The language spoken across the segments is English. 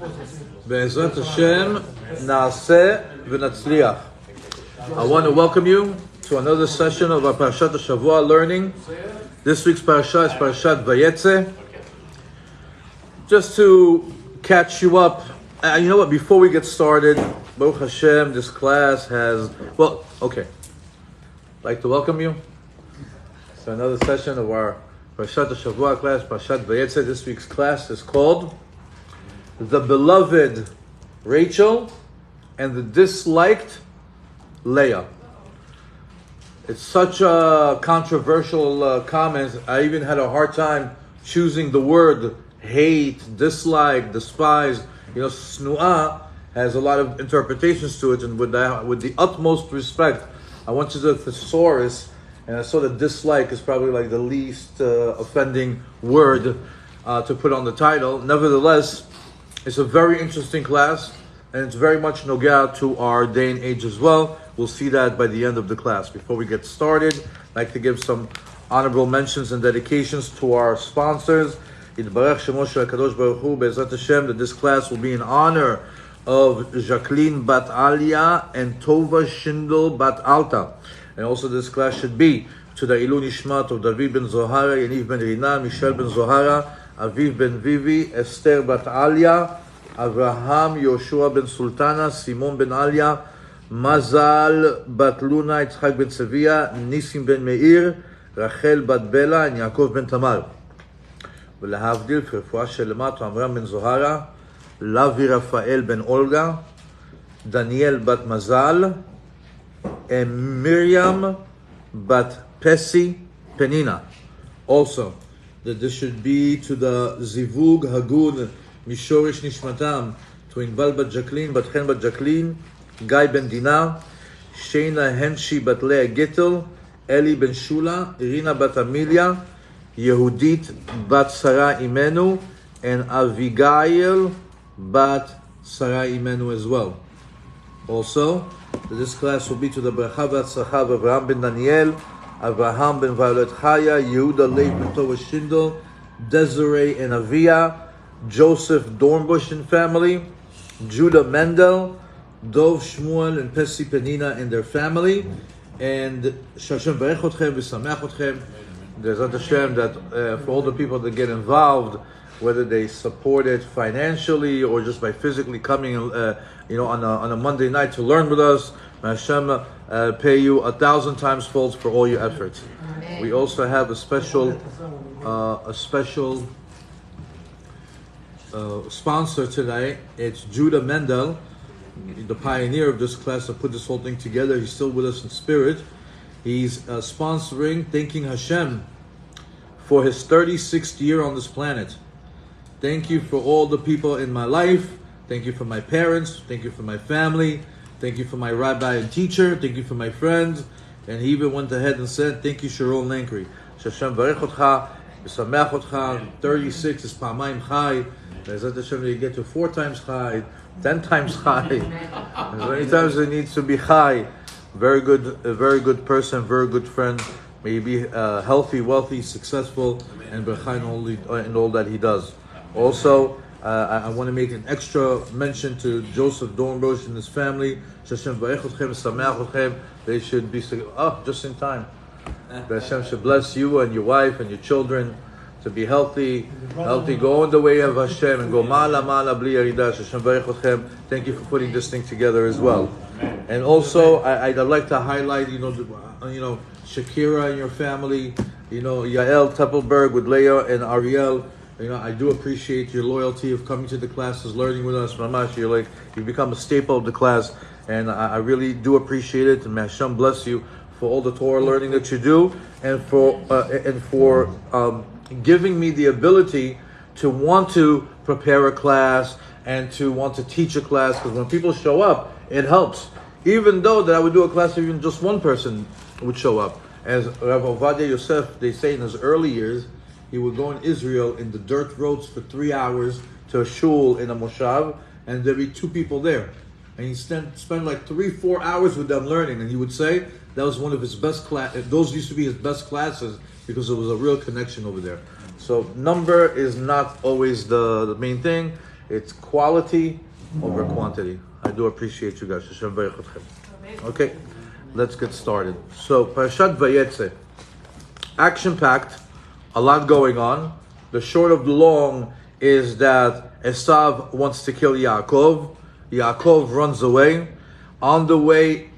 Be'ezrat Hashem, Naaseh v'Natzliach. I want to welcome you to another session of our Parashat Shavua learning. This week's parasha is Parashat Vayetze. Just to catch you up, you know what, before we get started, Baruch Hashem, this class has, I'd like to welcome you to another session of our Parashat Shavua class, Parashat Vayetze. This week's class is called The Beloved Rachel and the Disliked Leah. It's such a controversial comment. I even had a hard time choosing the word hate, dislike, despise. You know, snu'ah has a lot of interpretations to it, and with the utmost respect, I went to the thesaurus and I saw that dislike is probably like the least offending word to put on the title. Nevertheless, it's a very interesting class, and it's very much nogea to our day and age as well. We'll see that by the end of the class. Before we get started, I'd like to give some honorable mentions and dedications to our sponsors. Yitbarach Shemo Shel HaKadosh Baruch Hu, Be'ezrat Hashem, that this class will be in honor of Jacqueline Bat Alia and Tova Shindel Bat Alta. And also this class should be to the Ilu Nishmat of David ben Zohara, Yaniv ben Rina, Michelle ben Zohara, Aviv ben Vivi, Esther Bat Alia, Avraham Yoshua ben Sultana, Simon ben Alia, Mazal Bat Luna, Yitzchak ben Sevilla, Nisim ben Meir, Rachel Bat Bela, and Yaakov ben Tamar. ולהבדיל כרפואה שלמה עמרם בן זוהרה, לוי רפאל בן אולגה, דניאל בת מזל, Miriam bat Pesi Penina. Also, that this should be to the Zivug Hagun Mishorish Nishmatam, to Inval bat Jacqueline, bat Chen bat Jacqueline, Guy ben Dina, Sheina Henshi bat Leah Gittel, Eli ben Shula, Irina bat Amelia, Yehudit bat Sarah Imenu, and Avigail bat Sarah Imenu as well. Also, this class will be to the Bracha v'Atzlacha of Avraham ben Daniel, Avraham ben Violet Chaya, Yehuda Leib ben Tova Shindel, Desiree and Avia, Joseph Dornbush and family, Judah Mendel, Dov Shmuel and Pesi Penina and their family, and Shashem Barech Otchem v'Sameach Otchem. There's Hashem that for all the people that get involved, whether they support it financially or just by physically coming, on a Monday night to learn with us, may Hashem pay you 1,000 times fold for all your efforts. Amen. We also have a special sponsor today. It's Judah Mendel, the pioneer of this class that put this whole thing together. He's still with us in spirit. He's sponsoring, thanking Hashem for his 36th year on this planet. Thank you for all the people in my life. Thank you for my parents. Thank you for my family. Thank you for my rabbi and teacher. Thank you for my friends. And he even went ahead and said, thank you, Sharone Lankry. Hashem varech otcha, v'sameach otcha. 36 is pamayim chai. Be'ezrat Hashem, you get to 4 times chai, 10 times chai. As many times as it needs to be chai. A very good person, very good friend. May he be healthy, wealthy, successful, and bracha in all that he does. Also, I want to make an extra mention to Joseph Dornbush and his family. They should be just in time. Hashem should bless you and your wife and your children to be healthy, go in the way of Hashem and go ma'ala bli yarida. Hashem barech otchem. Thank you for putting this thing together as well. And also, I'd like to highlight, Shakira and your family, Yael Teppelberg with Leah and Ariel. I do appreciate your loyalty of coming to the classes, learning with us. Mamash, you've become a staple of the class, and I really do appreciate it. And may Hashem bless you for all the Torah learning that you do, and for giving me the ability to want to prepare a class and to want to teach a class. Because when people show up, it helps. Even though that I would do a class, even just one person would show up. As Rav Ovadia Yosef, they say in his early years, he would go in Israel in the dirt roads for 3 hours to a shul in a moshav, and there'd be 2 people there. And he spent like 3-4 hours with them learning. And he would say that was one of his best classes. Those used to be his best classes because there was a real connection over there. So number is not always the main thing. It's quality over quantity. I do appreciate you guys. Hashem Baruch Atchem. Okay, let's get started. So, Parashat Vayetze, action-packed, a lot going on. The short of the long is that Esav wants to kill Yaakov. Yaakov runs away. On the way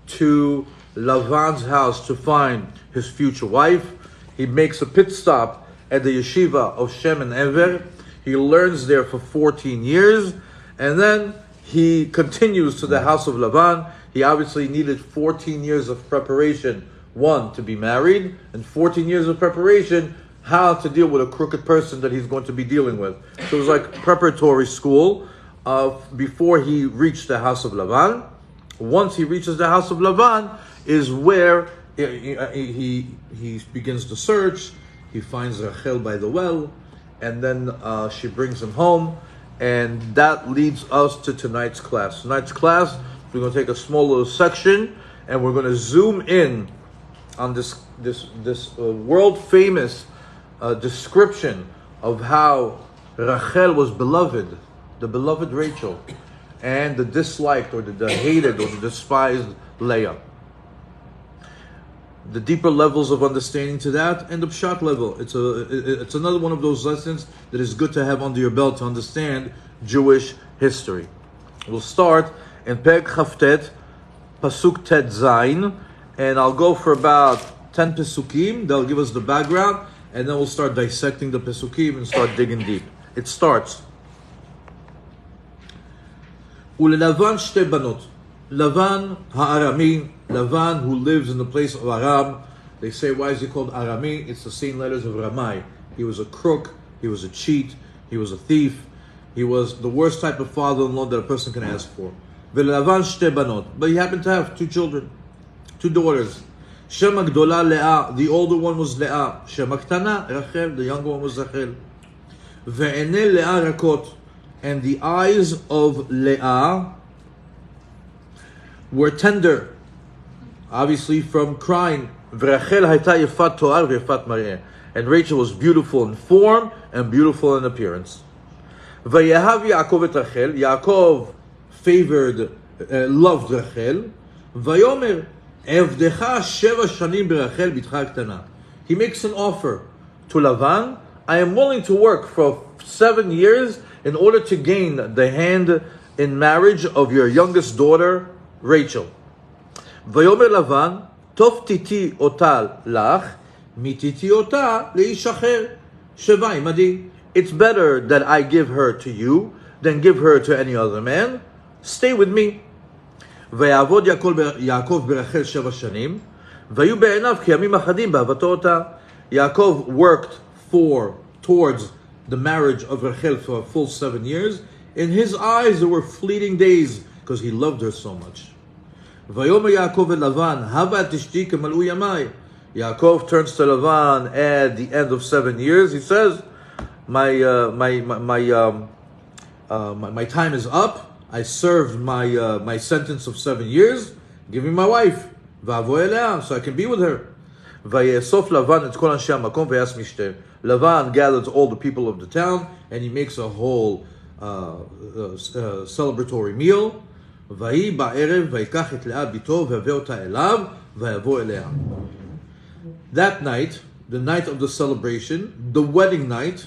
to Lavan's house to find his future wife, he makes a pit stop at the yeshiva of Shem and Ever. He learns there for 14 years, and then he continues to the house of Lavan. He obviously needed 14 years of preparation, one, to be married, and 14 years of preparation, how to deal with a crooked person that he's going to be dealing with. So it was like preparatory school before he reached the house of Lavan. Once he reaches the house of Lavan is where he begins the search. He finds Rachel by the well, and then she brings him home, and that leads us to tonight's class. Tonight's class, we're going to take a small little section, and we're going to zoom in on this world famous description of how Rachel was beloved, the beloved Rachel, and the disliked or the hated or the despised Leah. The deeper levels of understanding to that, and the pshat level. It's another one of those lessons that is good to have under your belt to understand Jewish history. We'll start in Perek Chavtet, Pasuk Tet Zayin, and I'll go for about 10 Pesukim. They'll give us the background, and then we'll start dissecting the Pesukim and start digging deep. It starts. Ulelavan shte banot. Lavan ha'arami, Lavan who lives in the place of Aram. They say, why is he called Arami? It's the same letters of Ramai. He was a crook, he was a cheat, he was a thief, he was the worst type of father-in-law that a person can ask for. Ve'lavan shte banot. But he happened to have two children, two daughters. Shem Agdola Leah, the older one was Leah. Shem Aktana Rachel, the younger one was Rachel. Ve'ene Leah rakot, and the eyes of Leah were tender, obviously from crying. V'Rachel hayta yefat toar v'yefat mareh, and Rachel was beautiful in form and beautiful in appearance. Vayehav Yaakov et Rachel, Yaakov loved Rachel. Vayomer evdecha sheva shanim b'Rachel bitcha ktana. He makes an offer to Lavan. I am willing to work for 7 years in order to gain the hand in marriage of your youngest daughter, Rachel. Vayomer Lavan, tov titi ota lach, mititi ota leish acher, sheva imadi. It's better that I give her to you than give her to any other man. Stay with me. Vayavod Yaakov berachel sheva shanim, vayu be'enav kiyamim achadim ba'avato ota. Yaakov worked towards the marriage of Rachel for a full 7 years. In his eyes, there were fleeting days because he loved her so much. Vayomer Yaakov et Lavan, hava tishti kemalu yamai. Yaakov turns to Lavan at the end of 7 years. He says, my time is up. I served my sentence of 7 years. Give me my wife, va'avo elea, so I can be with her. Vayesof Lavan et kol anshe hamakom vayas mishter. Lavan gathers all the people of the town, and he makes a whole celebratory meal. Vayi ba'erev vayikach et Leah bito v'yaveh ota elav v'yavo elea. That night, the night of the celebration, the wedding night,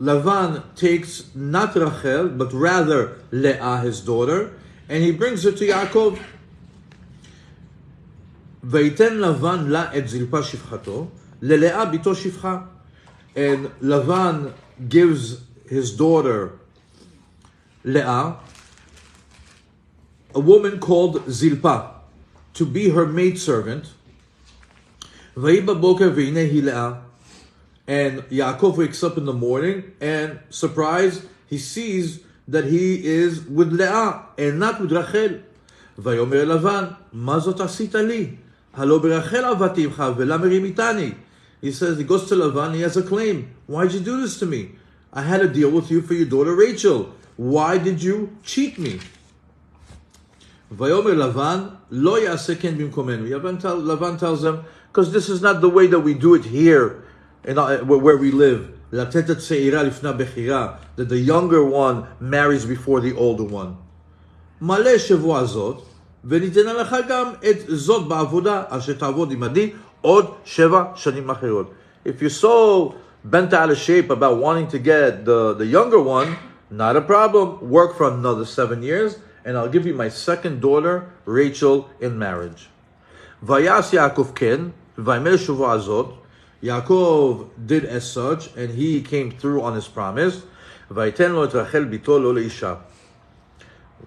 Lavan takes not Rachel, but rather Leah, his daughter, and he brings her to Yaakov. Vayiten Lavan la et zilpa shifchato, leLeah bito shifcha. And Lavan gives his daughter Leah a woman called Zilpa to be her maidservant. Vayi baboker ve'ineh hi Leah. And Yaakov wakes up in the morning, and surprise, he sees that he is with Leah and not with Rachel. Vayomer Lavan, ma zot asita li? Halo berachel avati imcha ve'la merimitani. He says, he goes to Lavan, he has a claim. Why'd you do this to me? I had a deal with you for your daughter Rachel. Why did you cheat me? Vayomer Lavan, lo yaseh ken bimkomenu. Lavan tells him, because this is not the way that we do it here, where we live. לתת הצעירה לפני הבכירה, that the younger one marries before the older one. מלא שבוע זאת, וניתנה לך גם את זאת בעבודה, אשר תעבוד עמדי עוד 7 שנים אחרות. If you're so bent out of shape about wanting to get the younger one, not a problem. Work for another 7 years, and I'll give you my second daughter, Rachel, in marriage. ויעש יעקב כן, ויאמר שבועה זאת. Yaakov did as such, and he came through on his promise. ויתן לו את רחל ביתו לו לאישה.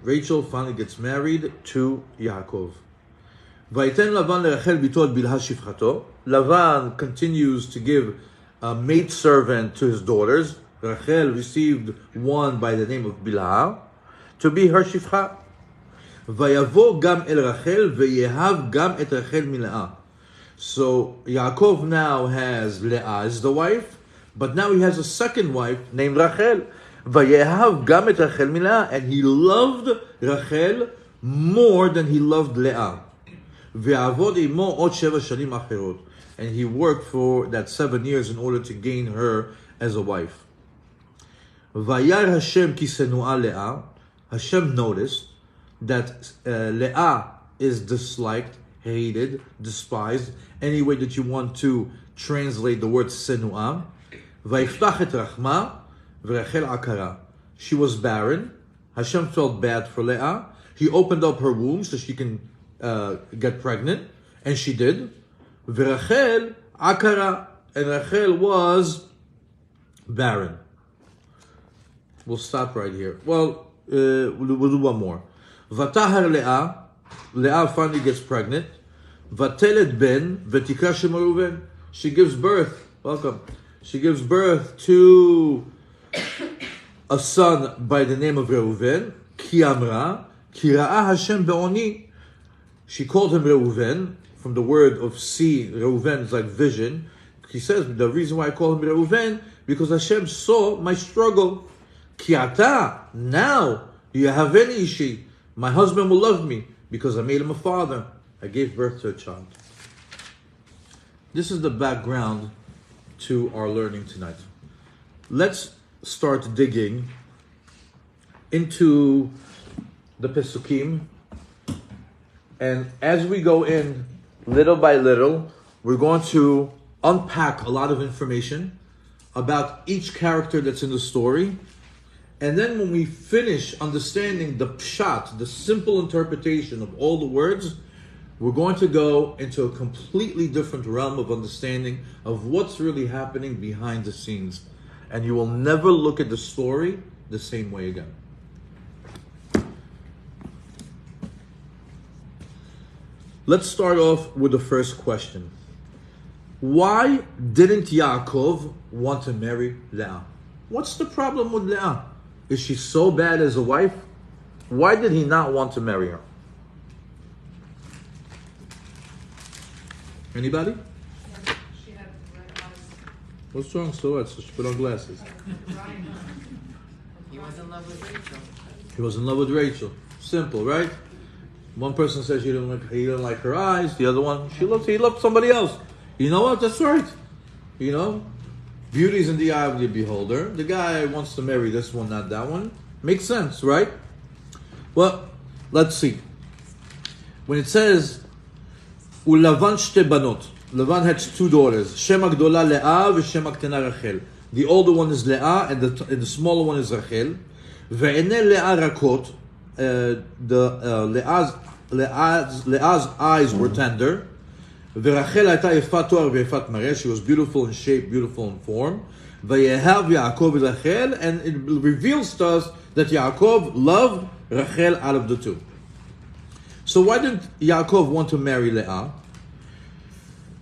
Rachel finally gets married to Yaakov. ויתן לבן לרחל ביתו את בלהה שפחתו. Lavan continues to give a maidservant to his daughters. Rachel received one by the name of Bilhah to be her shifcha. ויבוא גם אל רחל ויהב גם את רחל מלאה. So Yaakov now has Leah as the wife, but now he has a second wife named Rachel. ויהב גם את רחל מלאה, and he loved Rachel more than he loved Leah. ויעבוד עמו עוד 7 שנים אחרות. And he worked for that 7 years in order to gain her as a wife. וירא השם כי שנואה לאה. Hashem noticed that Leah is disliked, hated, despised, any way that you want to translate the word senua. ויפתח את רחמה ורחל עקרה. She was barren. Hashem felt bad for Leah. He opened up her womb so she can get pregnant, and she did. ורחל עקרה, and Rachel was barren. We'll stop right here. Well, we'll do one more. ותהר לאה, Leah finally gets pregnant. ותלד בן, ותקרא שמו ראובן. She gives birth, welcome. She gives birth to a son by the name of Reuven. כי אמרה, כי ראה השם בעוני. She called him Reuven, from the word of see. Reuven is like vision. He says, the reason why I call him Reuven, because Hashem saw my struggle. כי אתה, now, you have any ishi. My husband will love me, because I made him a father. I gave birth to a child. This is the background to our learning tonight. Let's start digging into the Pesukim. And as we go in, little by little, we're going to unpack a lot of information about each character that's in the story. And then when we finish understanding the pshat, the simple interpretation of all the words, we're going to go into a completely different realm of understanding of what's really happening behind the scenes. And you will never look at the story the same way again. Let's start off with the first question. Why didn't Yaakov want to marry Leah? What's the problem with Leah? Is she so bad as a wife? Why did he not want to marry her? Anybody? She had red eyes. What's wrong so what? So she put on glasses. He was in love with Rachel. He was in love with Rachel. Simple, right? One person says he didn't like her eyes. The other one, he loved somebody else. You know what? That's right. You know, beauty's in the eye of the beholder. The guy wants to marry this one, not that one. Makes sense, right? Well, let's see. When it says, "Ulavan shte banot," Lavan had 2 daughters. Shem hagdola Leah v'shem haktena Rachel. The older one is Leah, and the smaller one is Rachel. Ve'enei Leah rakot. Leah's eyes were tender. ורחל הייתה יפת תואר ויפת מראה. She was beautiful in shape, beautiful in form. ויאהב יעקב את רחל, and it reveals to us that Yaakov loved Rachel out of the 2. So why didn't Yaakov want to marry Leah?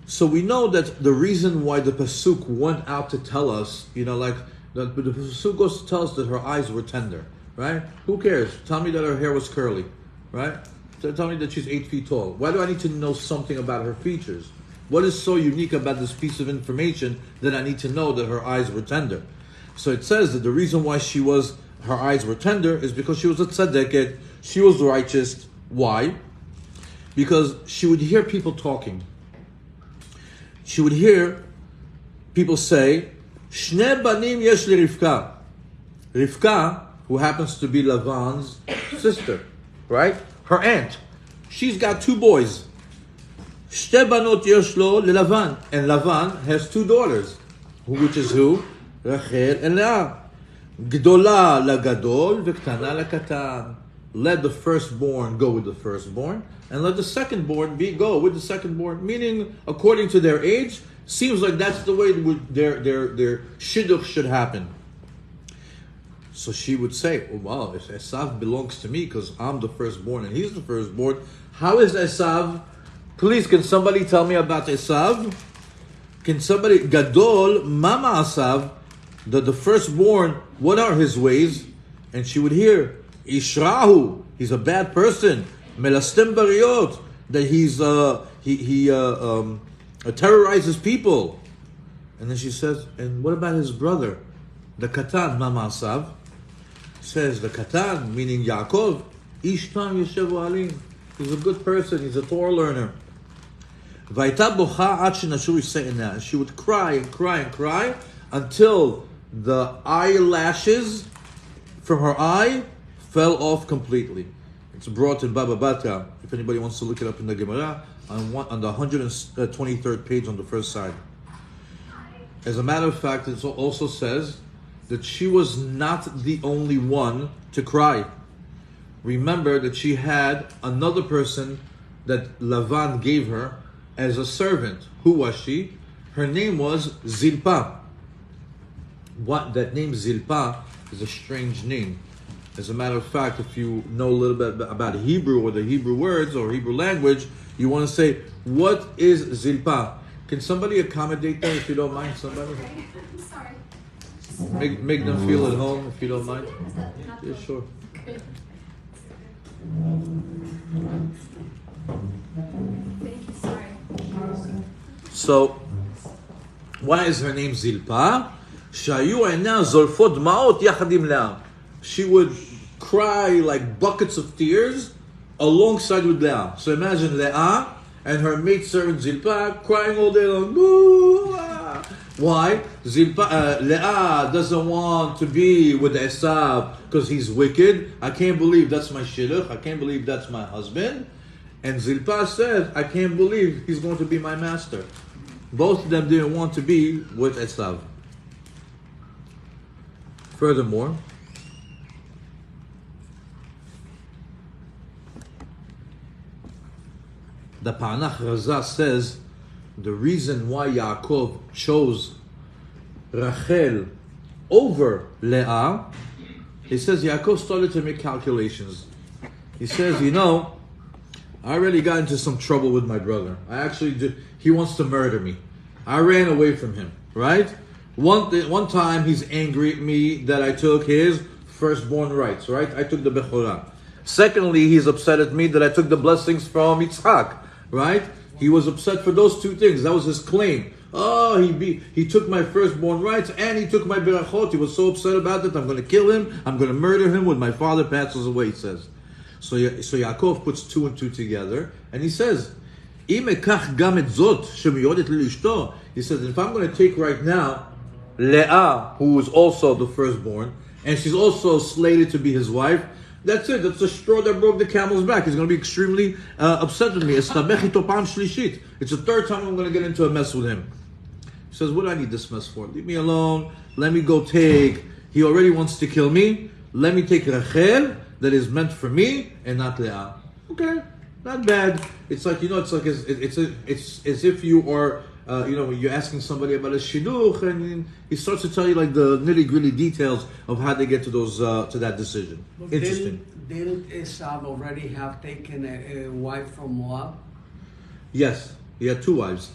So we know that the reason why the Pasuk went out to tell us, like the Pasuk goes to tell us that her eyes were tender, right? Who cares? Tell me that her hair was curly, right? Tell me that she's 8 feet tall. Why do I need to know something about her features? What is so unique about this piece of information that I need to know that her eyes were tender? So it says that the reason why her eyes were tender is because she was a tzaddiket, she was righteous. Why? Because she would hear people talking. She would hear people say, Shne banim yesh li Rivka. Rivka, who happens to be Lavan's sister, right? Her aunt. She's got 2 boys. Shte banot yesh lo leLavan. And Lavan has 2 daughters. Which is who? Rachel and Leah. Gdola lagadol v'ktana lakatan. Let the firstborn go with the firstborn, and let the secondborn go with the secondborn. Meaning, according to their age, seems like that's the way their shidduch should happen. So she would say, oh, wow, if Esav belongs to me because I'm the firstborn and he's the firstborn, how is Esav? Please, can somebody tell me about Esav? Can somebody, Gadol, Mama Esav, the firstborn, what are his ways? And she would hear, Ishrahu, he's a bad person. Melastem bariot, that he terrorizes people. And then she says, and what about his brother? The Katan, Mama Esav, says the Katan, meaning Yaakov, Ishtam Yeshevu Alim. He's a good person, he's a Torah learner. Vayta bocha ad shenashu yise'ena. She would cry and cry and cry until the eyelashes from her eye fell off completely. It's brought in Baba Batra, if anybody wants to look it up in the Gemara, on the 123rd page on the first side. As a matter of fact, it also says that she was not the only one to cry. Remember that she had another person that Lavan gave her as a servant. Who was she? Her name was Zilpa. That name Zilpa is a strange name. As a matter of fact, if you know a little bit about Hebrew or the Hebrew words or Hebrew language, you want to say, what is Zilpa? Can somebody accommodate that if you don't mind? Somebody? I'm sorry. Make them feel at home if you don't mind. Yeah, sure. Thank you, sorry. So, why is her name Zilpa? Shayu eina zolfot dmaot yachad im Leah. She would cry like buckets of tears alongside with Leah. So imagine Leah and her maidservant Zilpa crying all day long. Boo, ah. Why? Leah doesn't want to be with Esav because he's wicked. I can't believe that's my shidduch. I can't believe that's my husband. And Zilpa says, I can't believe he's going to be my master. Both of them didn't want to be with Esav. Furthermore, the Panach Raza says the reason why Yaakov chose Rachel over Leah, he says Yaakov started to make calculations. He says, I already got into some trouble with my brother. He wants to murder me. I ran away from him, right? One time he's angry at me that I took his firstborn rights, right? I took the Bechorah. Secondly, he's upset at me that I took the blessings from Yitzchak, right? He was upset for those 2 things. That was his claim. Oh, he took my firstborn rights and he took my berachot. He was so upset about it. I'm going to kill him. I'm going to murder him when my father passes away, he says. So Yaakov puts 2 and 2 together and he says, he says, if I'm going to take right now Leah, who is also the firstborn, and she's also slated to be his wife, that's it. That's the straw that broke the camel's back. He's going to be extremely upset with me. It's the 3rd time I'm going to get into a mess with him. He says, what do I need this mess for? Leave me alone. Let me go take. He already wants to kill me. Let me take Rachel, that is meant for me, and not Leah. Okay, not bad. It's like, it's as if you are, when you're asking somebody about a shidduch, and he starts to tell you like the nitty-gritty details of how they get to that decision. Interesting. Didn't Esav already have taken a wife from Moab? Yes, he had 2 wives.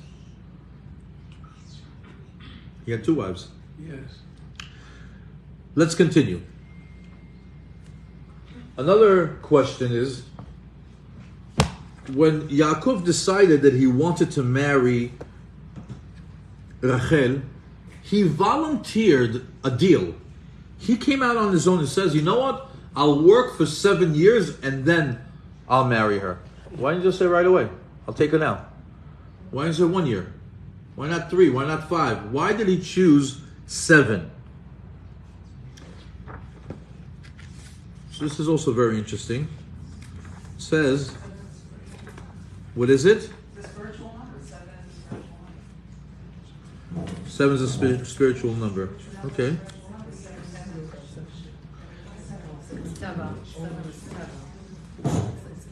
Yes. Let's continue. Another question is, when Yaakov decided that he wanted to marry Rachel, he volunteered a deal. He came out on his own and says, you know what? I'll work for 7 years and then I'll marry her. Why didn't you just say right away? I'll take her now. Why didn't you say 1 year? Why not 3? Why not 5? Why did he choose 7. So this is also very interesting. It says, what is it? The spiritual number, 7 is a spiritual number. 7 is a spiritual number. Okay. Seven is seven. It's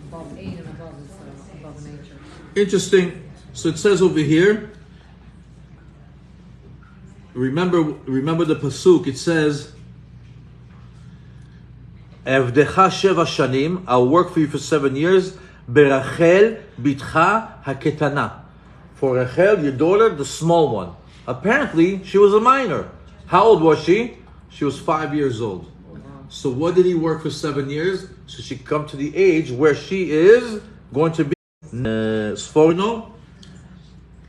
above 8 and above is above nature. Interesting. So it says over here, remember the pasuk, it says, Evdecha sheva shanim, I'll work for you for 7 years, berachel bitcha haketana. For Rachel, your daughter, the small one. Apparently, she was a minor. How old was she? She was 5 years old. So what did he work for 7 years? So she come to the age where she is going to be Sforno.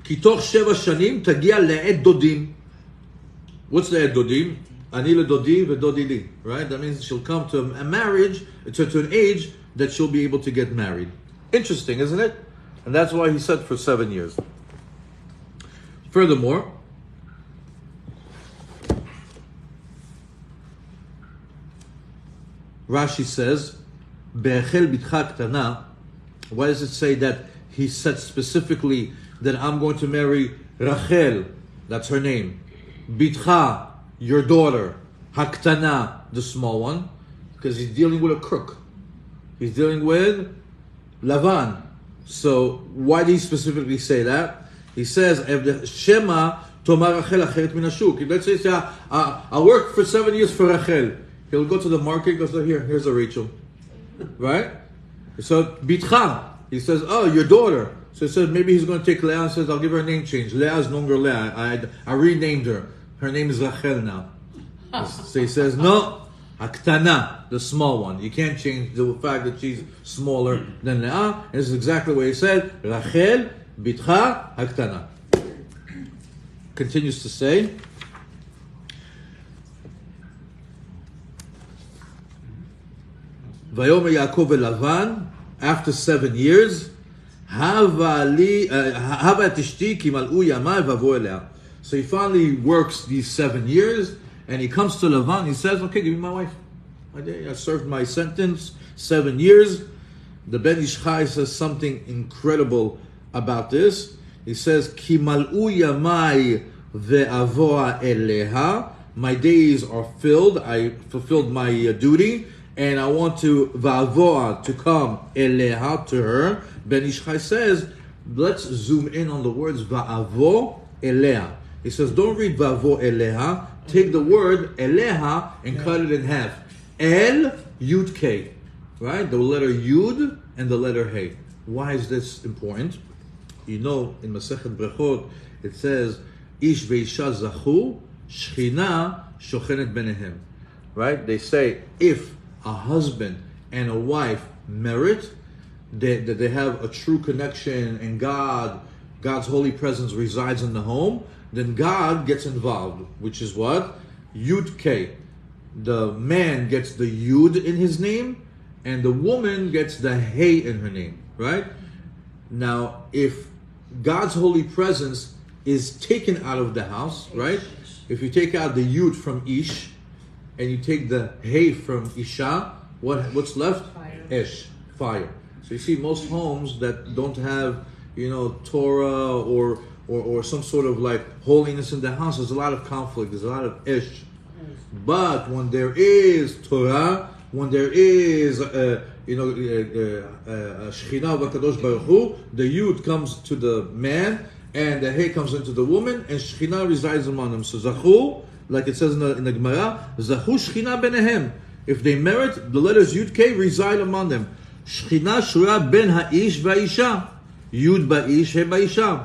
Kitoch sheva shanim tagia le'ed dodim. What's le'ed dodim? Ani le'dodi ve'dodi li. Right? That means she'll come to a marriage, to an age that she'll be able to get married. Interesting, isn't it? And that's why he said for 7 years. Furthermore, Rashi says, Be'echel bitcha ktana. Why does it say that he said specifically that I'm going to marry Rachel, that's her name, bitcha, your daughter, haktana, the small one, because he's dealing with a crook. He's dealing with Lavan. So why did he specifically say that? He says, Shema tomar Rachel acheret min hashuk. Let's say, I worked for 7 years for Rachel. He'll go to the market, goes, here's a Rachel. Right? So, bitcha. He says, oh, your daughter. So he says, maybe he's going to take Leah and says, I'll give her a name change. Leah is no longer Leah. I renamed her. Her name is Rachel now. So he says, no, Haktana, the small one. You can't change the fact that she's smaller than Leah. And this is exactly what he said. Rachel, bitcha, Haktana. Continues to say, Vayomer Yaakov Lavan, after 7 years, so he finally works these 7 years, and he comes to Lavan. He says, "Okay, give me my wife. I served my sentence, 7 years." The Ben Ish Chai says something incredible about this. He says, "Ki mal'u yamai ve'avoa eleha." My days are filled. I fulfilled my duty. And I want to va'avoa, to come eleha, to her. Ben Ish Chai says, let's zoom in on the words va'avo eleha. He says, don't read va'avo eleha. Take the word eleha and cut it in half. El yud ke, right? The letter yud and the letter hey. Why is this important? You know, in Masechet Brachot, it says, ish ve'isha zachu, shchina shochenet benehem. Right? They say, if a husband and a wife merit, that they have a true connection and God's holy presence resides in the home, then God gets involved, which is what? Yud K. The man gets the Yud in his name, and the woman gets the Hey in her name, right? Now, if God's holy presence is taken out of the house, right? If you take out the Yud from Ish, and you take the Hey from Isha, what's left? Fire. Ish, fire. So you see most homes that don't have, Torah or some sort of like holiness in the house, there's a lot of conflict, there's a lot of Ish. But when there is Torah, when there is Shekhinah v'Kadosh Baruch Hu, the Yud comes to the man, and the Hey comes into the woman, and Shekhinah resides among them. So Zachu, like it says in the Gemara, Zachu Shechina benehem. If they merit, the letters Yud K reside among them. Shechina shura ben ha'ish va'isha. Yud ba'ish, he ba'isha.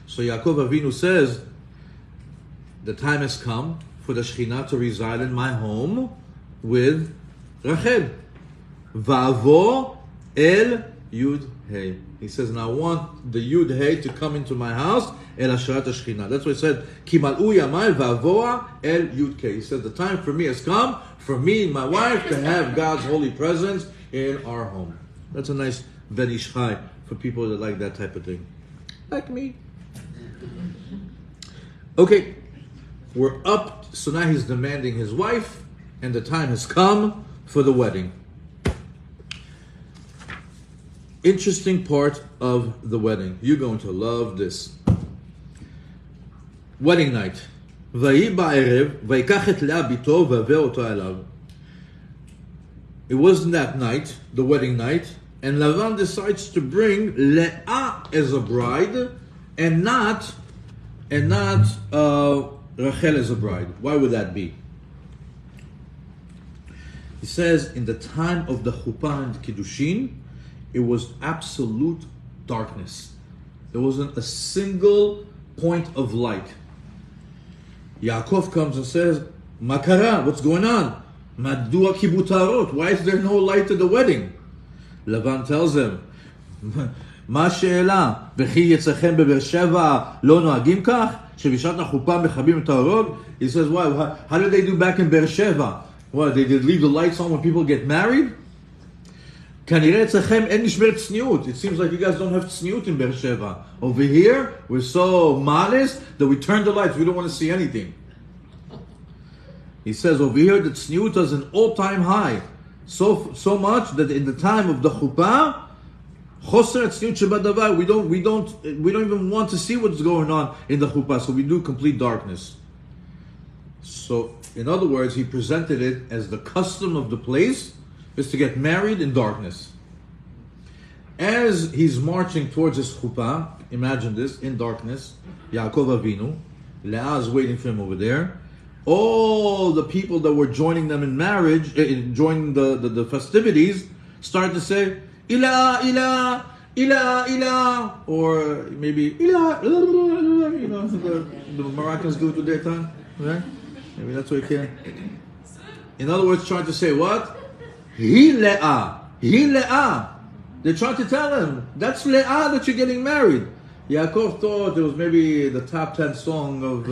So Yaakov Avinu says, the time has come for the Shechina to reside in my home with Rachel. Va'avo el Yud Hey. He says, and I want the Yud Hey to come into my house, el Asherat HaShechina. That's why he said, Ki mal'u yamai va'avoa el Yud K. He said, the time for me has come, for me and my wife to have God's holy presence in our home. That's a nice Ben Ish Chai for people that like that type of thing. Like me. Okay. We're up, so now he's demanding his wife, and the time has come for the wedding. Interesting part of the wedding. You're going to love this. Wedding night. It wasn't that night, the wedding night, and Lavan decides to bring Leah as a bride and not Rachel as a bride. Why would that be? He says in the time of the Chuppah and Kiddushin, it was absolute darkness. There wasn't a single point of light. Yaakov comes and says, Makara, what's going on? Madua kibutarot. Why is there no light at the wedding? Lavan tells him, מה השאלה? וכי יצאכם בבאר שבע לא נוהגים כך? שבשעת החופה מכבים את האורות? He says, why? How did they do back in Be'er Sheva? What, they did leave the lights on when people get married? כנראה אצלכם אין משמרת צניעות. It seems like you guys don't have צניעות in Be'er Sheva. Over here, we're so modest that we turn the lights. We don't want to see anything. He says over here that tzniut is an all-time high. So much that in the time of the chuppah, choser tzniut shebadavar, we don't even want to see what's going on in the chuppah. So we do complete darkness. So in other words, he presented it as the custom of the place is to get married in darkness. As he's marching towards his chuppah, imagine this, in darkness, Yaakov Avinu, Leah is waiting for him over there. All the people that were joining them in marriage, joining the festivities, start to say, Ilah, Ilah, Ilah, Ilah, or maybe Ilah, you know, the Moroccans do it with their tongue, right? Maybe that's what you can. In other words, trying to say what? He Leah, he Leah. They're trying to tell him, that's Leah that you're getting married. Yaakov thought it was maybe the top 10 song of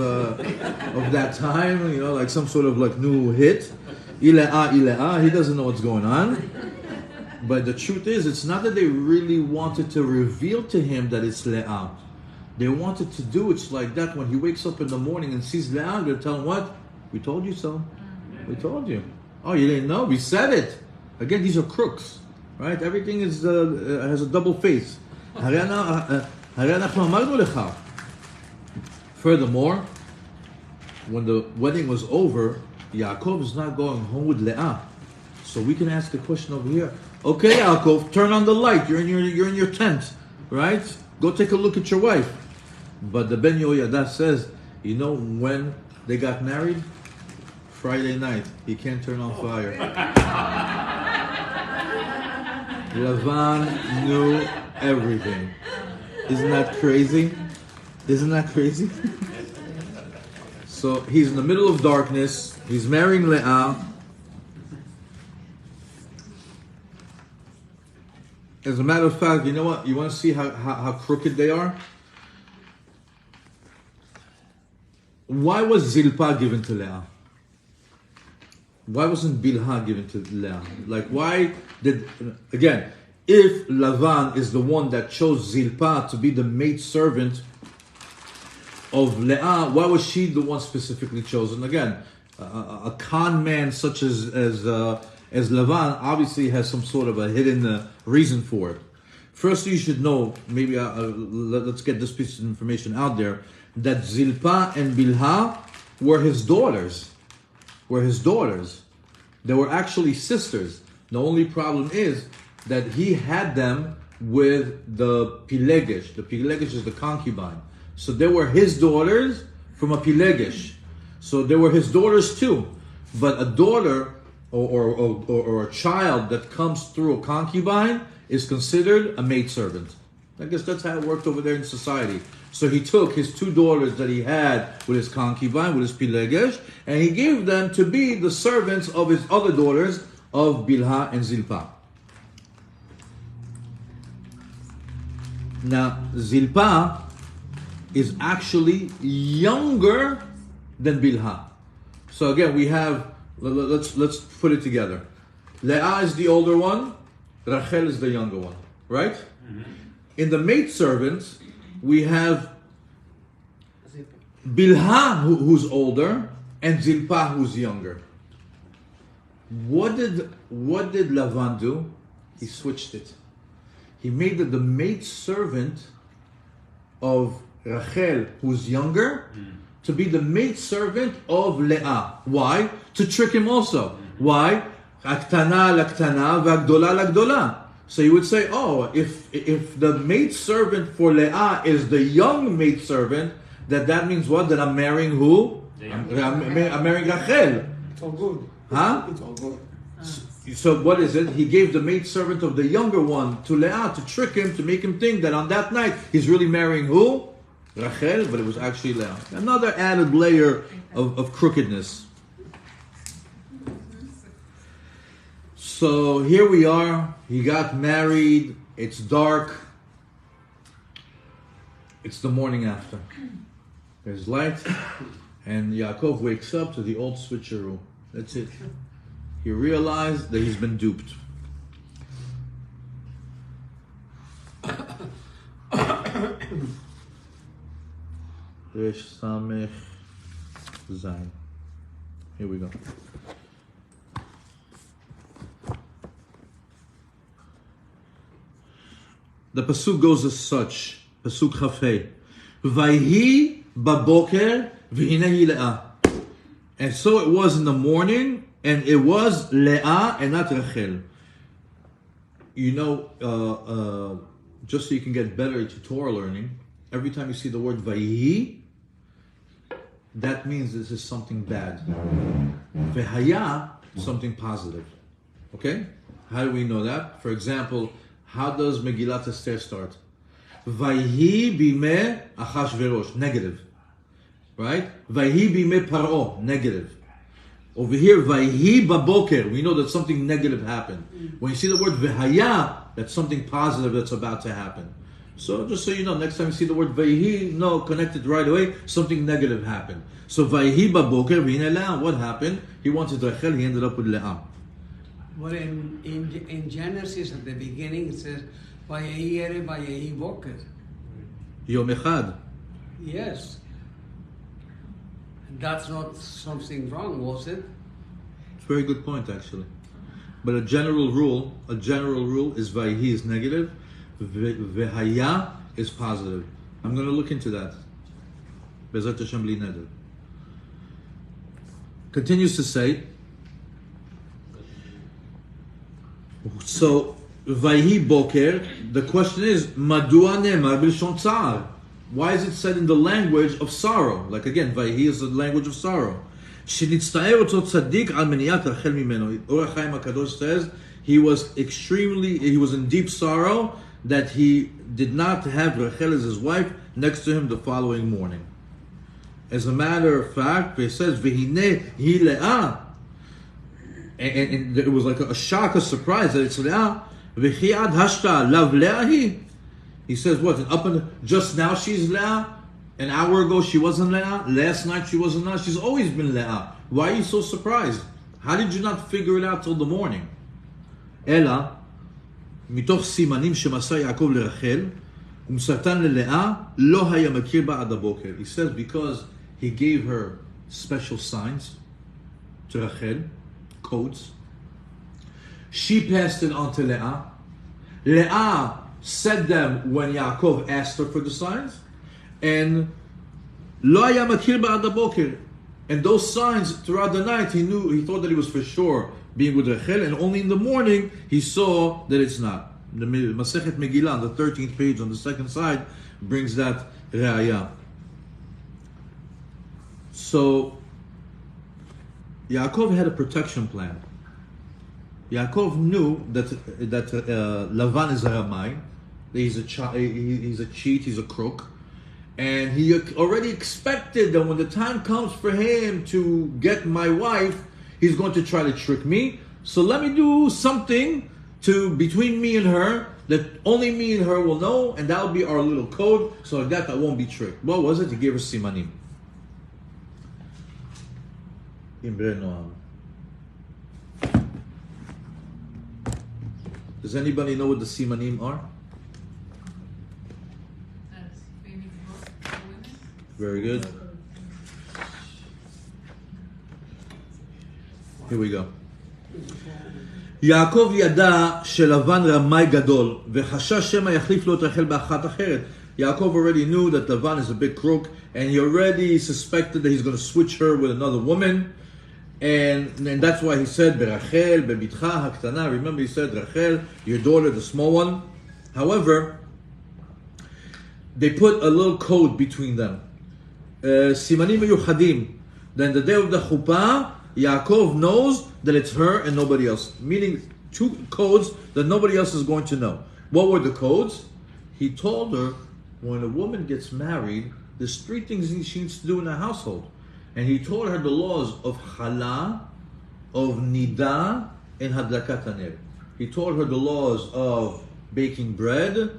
that time, you know, like some sort of like new hit. Ile'ah, Ile'ah. He doesn't know what's going on. But the truth is, it's not that they really wanted to reveal to him that it's Le'ah. They wanted to do it like that when he wakes up in the morning and sees Le'ah, they'll tell him what? We told you so. We told you. Oh, you didn't know? We said it. Again, these are crooks, right? Everything is has a double face. Furthermore, when the wedding was over, Yaakov is not going home with Leah. So we can ask a question over here. Okay, Yaakov, turn on the light. You're in your tent, right? Go take a look at your wife. But the Ben Yoyada says, you know when they got married? Friday night. He can't turn on fire. Lavan knew everything. Isn't that crazy? Isn't that crazy? So he's in the middle of darkness. He's marrying Leah. As a matter of fact, you know what? You want to see how crooked they are? Why was Zilpah given to Leah? Why wasn't Bilhah given to Leah? Like, why did... Again, if Lavan is the one that chose Zilpah to be the maidservant of Leah, why was she the one specifically chosen? Again, a con man such as Lavan obviously has some sort of a hidden reason for it. First, you should know, maybe let's get this piece of information out there, that Zilpah and Bilhah were his daughters. They were actually sisters. The only problem is that he had them with the Pilegesh. The Pilegesh is the concubine. So they were his daughters from a Pilegesh. So they were his daughters too. But a daughter or a child that comes through a concubine is considered a maidservant. I guess that's how it worked over there in society. So he took his two daughters that he had with his concubine, with his Pilegesh, and he gave them to be the servants of his other daughters of Bilhah and Zilpah. Now, Zilpah is actually younger than Bilhah. So again, we have, let's put it together. Leah is the older one, Rachel is the younger one, right? Mm-hmm. In the maidservants, we have Bilha, who's older, and Zilpah, who's younger. What did Lavan do? He switched it. He made the maid servant of Rachel, who's younger, to be the maid servant of Leah. Why? To trick him also. Why? Aktana laktana v'agdola lagdola. So you would say, oh, if the maid servant for Leah is the young maid servant, that means what? That I'm marrying who? I'm marrying Rachel. It's all good. Huh? It's all good. So what is it? He gave the maid servant of the younger one to Leah to trick him, to make him think that on that night he's really marrying who? Rachel, but it was actually Leah. Another added layer of crookedness. So here we are. He got married. It's dark. It's the morning after. There's light. And Yaakov wakes up to the old switcheroo. That's it. He realized that he's been duped. Resh Samech Zayin. Here we go. The pasuk goes as such. Pasuk Chafei. Vayhi baboker v'hinehi Leah. And so it was in the morning, and it was Leah and not Rachel. You know, just so you can get better at Torah learning, every time you see the word Vayhi, that means this is something bad. Vehaya, something positive. Okay? How do we know that? For example, how does Megillat Esther start? Vayhi bime Achashverosh, negative. Right? Vayhi bime Paro, negative. Over here, Vayhi baboker, we know that something negative happened. When you see the word Vehaya, that's something positive that's about to happen. So just so you know, next time you see the word Vayhi, no, connect it right away, something negative happened. So Vayhi baboker, v'hine Leah, what happened? He wanted Rachel, he ended up with Leah. Well, in Genesis at the beginning it says, Vayehi erev, Vayehi boker. Yom Echad. Yes. That's not something wrong, was it? It's a very good point, actually. But a general rule is Vayhi is negative, Vehaya is positive. I'm going to look into that. Bezat Hashem bli neder. Continues to say, so Vayhi boker, the question is, Madua ne'emar b'lshon tza'ar? Why is it said in the language of sorrow? Like again, Vayhi is the language of sorrow. Shenitzta'er oto tzaddik al meniat Rachel mimeno. Or HaChaim HaKadosh says he was in deep sorrow that he did not have Rachel as his wife next to him the following morning. As a matter of fact, it says V'hineh hi Leah, and it was like a shock, a surprise that it's Leah. V'chiad hashta lav Leah hi. He says, what? Just now she's Leah? An hour ago she wasn't Leah? Last night she wasn't Leah? She's always been Leah. Why are you so surprised? How did you not figure it out till the morning? Ela, מתוך סימנים שמסר יעקב לרחל, ומסרתן ללאה, לא היה מכיר בה עד הבוקר. He says because he gave her special signs to Rachel, codes. She passed it on to Leah. Leah said them when Yaakov asked her for the signs, and lo haya makir ba'ad haboker. And those signs throughout the night, he thought that he was for sure being with Rachel, and only in the morning he saw that it's not. The Masechet Megillah on the 13th page on the second side brings that re'ayah. So Yaakov had a protection plan. Yaakov knew that Lavan is a Ramai, he's a cheat, he's a crook, and he already expected that when the time comes for him to get my wife, he's going to try to trick me. So let me do something between me and her that only me and her will know, and that'll be our little code, so like that I won't be tricked. What was it? He gave her simanim. Imre Noam. Does anybody know what the simanim are? That's baby for women. Very good. Here we go. יעקב ידע שלבן רמאי גדול, וחשש שמא יחליף לו את רחל באחת אחרת. Yaakov already knew that Lavan is a big crook, and he already suspected that he's going to switch her with another woman. And that's why he said, Berachel, bebitcha haktana. Remember, he said, Rachel, your daughter, the small one. However, they put a little code between them. Simanim miyuchadim. Then the day of the chuppah, Yaakov knows that it's her and nobody else. Meaning, two codes that nobody else is going to know. What were the codes? He told her, when a woman gets married, there's three things she needs to do in a household. And he told her the laws of chala, of nida, and hadlakat haner. He told her the laws of baking bread,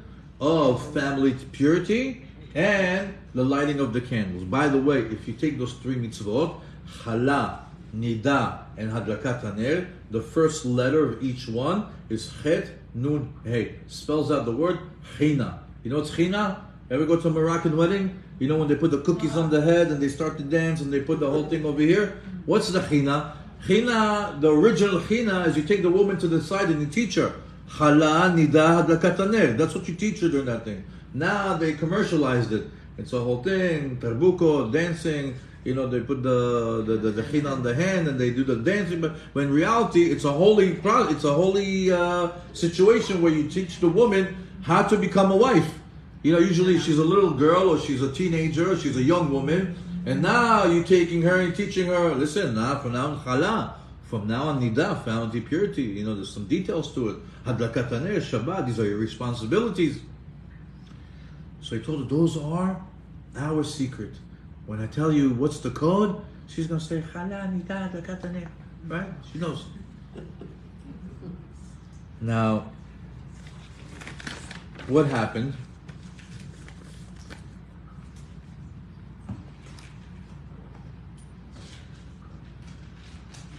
of family purity, and the lighting of the candles. By the way, if you take those three mitzvot, chala, nida, and hadlakat haner, the first letter of each one is chet, nun, hey. Spells out the word china. You know what's china? Ever go to a Moroccan wedding? You know when they put the cookies on the head and they start to dance and they put the whole thing over here? What's the china? China, the original china, is you take the woman to the side and you teach her. Chala, nida, hadlakat haner. That's what you teach her during that thing. Now they commercialized it. It's a whole thing, tarbuko, dancing. You know, they put the china on the hand and they do the dancing. But in reality, it's a holy situation where you teach the woman how to become a wife. You know, usually she's a little girl or she's a teenager or she's a young woman, and now you're taking her and teaching her, listen, from now on chala, from now on nida, family purity, you know, there's some details to it. Hadlakat haner, Shabbat, these are your responsibilities. So he told her, those are our secret. When I tell you what's the code, she's going to say, chala, nida, hadlakat haner. Right? She knows. Now, what happened?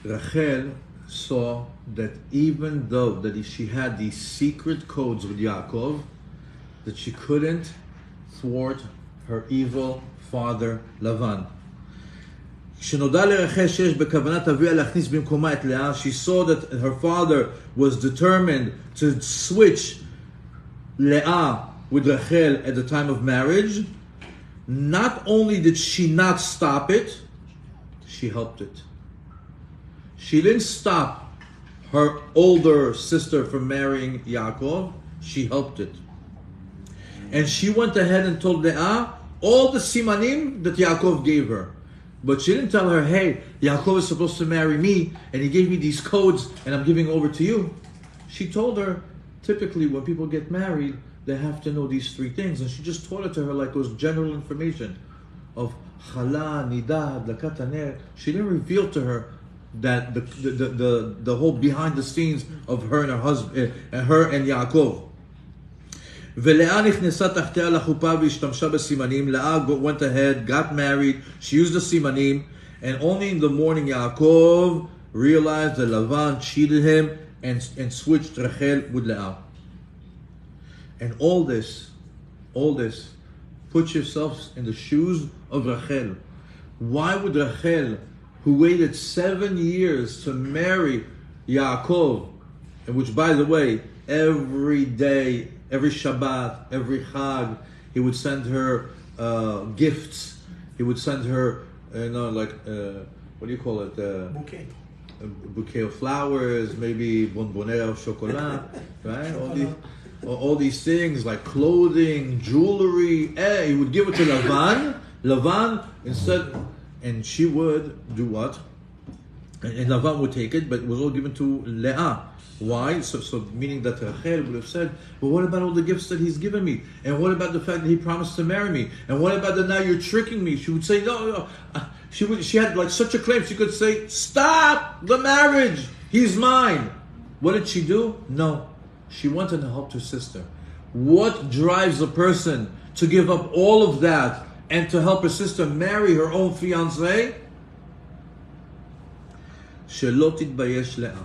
Rachel saw that even though that she had these secret codes with Yaakov, that she couldn't thwart her evil father Lavan. כשנודע לרחל שיש בכוונת אביה להכניס במקומה את לאה, she saw that her father was determined to switch Leah with Rachel at the time of marriage. Not only did she not stop it, she helped it. She didn't stop her older sister from marrying Yaakov, she helped it. And she went ahead and told Leah all the simanim that Yaakov gave her. But she didn't tell her, hey, Yaakov is supposed to marry me, and he gave me these codes, and I'm giving over to you. She told her, typically when people get married, they have to know these three things. And she just taught it to her like it was general information of chala, nida, hadlakat haner. She didn't reveal to her that the whole behind the scenes of her and her husband, her and Yaakov. ולאה נכנסה תחתיה לחופה והשתמשה בסימנים. Leah went ahead, got married, she used the simanim, and only in the morning Yaakov realized that Lavan cheated him and switched Rachel with Leah. And all this, put yourselves in the shoes of Rachel. Why would Rachel, who waited 7 years to marry Yaakov, and which, by the way, every day, every Shabbat, every Chag, he would send her gifts. He would send her, what do you call it? Bouquet. A bouquet of flowers, maybe bonbonnet au chocolat, right? All these things like clothing, jewelry. He would give it to Lavan instead, and she would do what? And Lavan would take it, but it was all given to Leah. Why? So meaning that Rachel would have said, well, what about all the gifts that he's given me? And what about the fact that he promised to marry me? And what about that now you're tricking me? She would say, no. She had like such a claim. She could say, stop the marriage. He's mine. What did she do? No. She wanted to help her sister. What drives a person to give up all of that and to help her sister marry her own fiancé? שלא תתבייש לאה.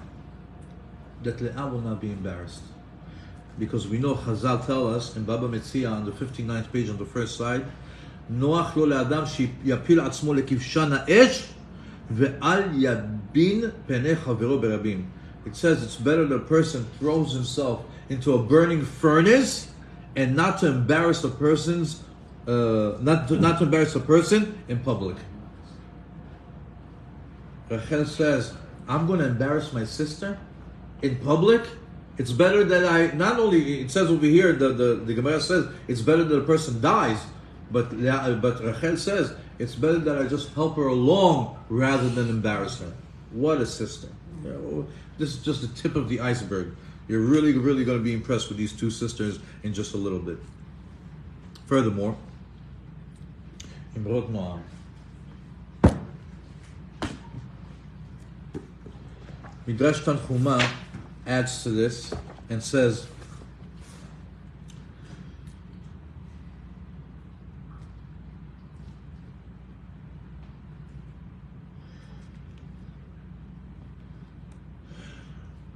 That Leah will not be embarrassed. Because we know Chazal tell us in Baba Metzia on the 59th page on the first side, נוח לו לאדם שיפיל עצמו לכבשן האש ואל bin penei chavero berabim. It says it's better that a person throws himself into a burning furnace and not to embarrass a person's not to embarrass a person in public. Rachel says, I'm going to embarrass my sister in public. It's better that I, not only, it says over here, the Gemara says, it's better that a person dies, but Rachel says, it's better that I just help her along rather than embarrass her. What a sister. You know, this is just the tip of the iceberg. You're really, really going to be impressed with these two sisters in just a little bit. Furthermore, Imrot Noam. Midrash Tanchuma adds to this and says,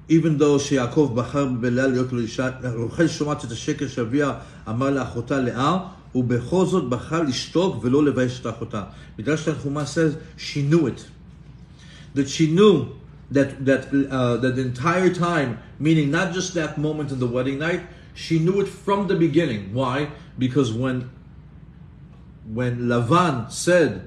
even though שיעקב בחר בלאה להיות לו אישה, רחל שומעת את השקר שאביה אמר לאחותה לאה, ובכל זאת בחר לשתוק ולא לבייש את אחותה. מדרש תנחומה says she knew it, that she knew that the entire time, meaning not just that moment in the wedding night, she knew it from the beginning. Why? Because when Lavan said,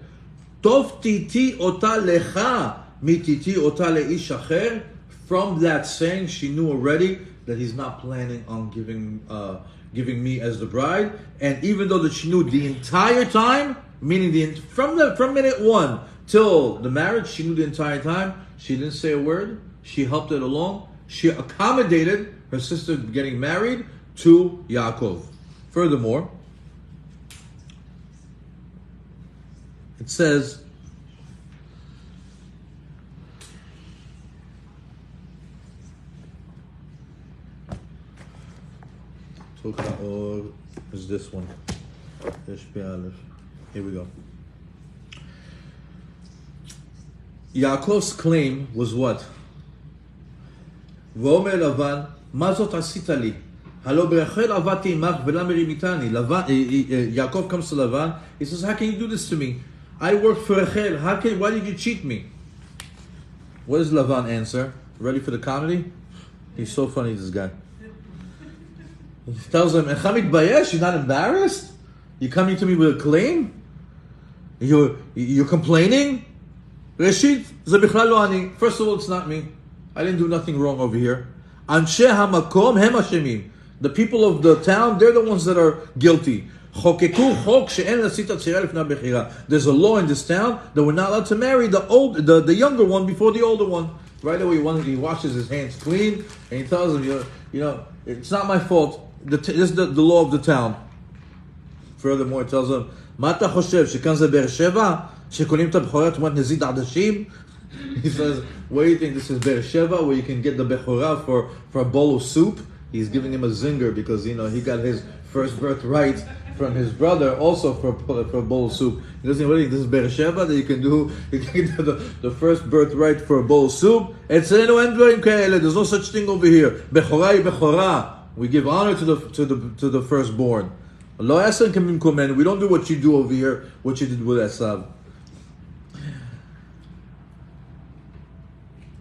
"Tov titi ota lecha mi titi ota leish acher," from that saying, she knew already that he's not planning on giving me as the bride. And even though that she knew the entire time, meaning from minute one till the marriage, she knew the entire time. She didn't say a word. She helped it along. She accommodated her sister getting married to Yaakov. Furthermore, it says, or is this one? Here we go. Yaakov's claim was what? ואומר לבן, מה זאת עשית לי? הלא ברחל עבדתי עמך ולמה רימיתני? Yaakov comes to Lavan. He says, how can you do this to me? I worked for Rachel. Why did you cheat me? What does Lavan answer? Ready for the comedy? He's so funny, this guy. He tells him, "Echa mitbayesh? You're not embarrassed? You're coming to me with a claim? You're complaining? Reshit, ze bichlal lo ani. First of all, it's not me. I didn't do nothing wrong over here. Anshe hamakom hem ashemim. The people of the town, they're the ones that are guilty. Chokeku chok she'en lasita tzira lifnei bechira. There's a law in this town that we're not allowed to marry the younger one before the older one." Right away, he washes his hands clean and he tells him, you know, it's not my fault. This is the law of the town. Furthermore, it tells him, "Ma ta choshev shekan ze Be'er Sheva shekolim ta bechora tmurat nezid adashim?" He says, "Where do you think this is Be'er Sheva, where you can get the bechora for a bowl of soup?" He's giving him a zinger because he got his first birthright from his brother, also for a bowl of soup. He doesn't really think this is Be'er Sheva that you can get the first birthright for a bowl of soup. There's no such thing over here. Bechora is bechora. We give honor to the firstborn. We don't do what you do over here, what you did with Esav.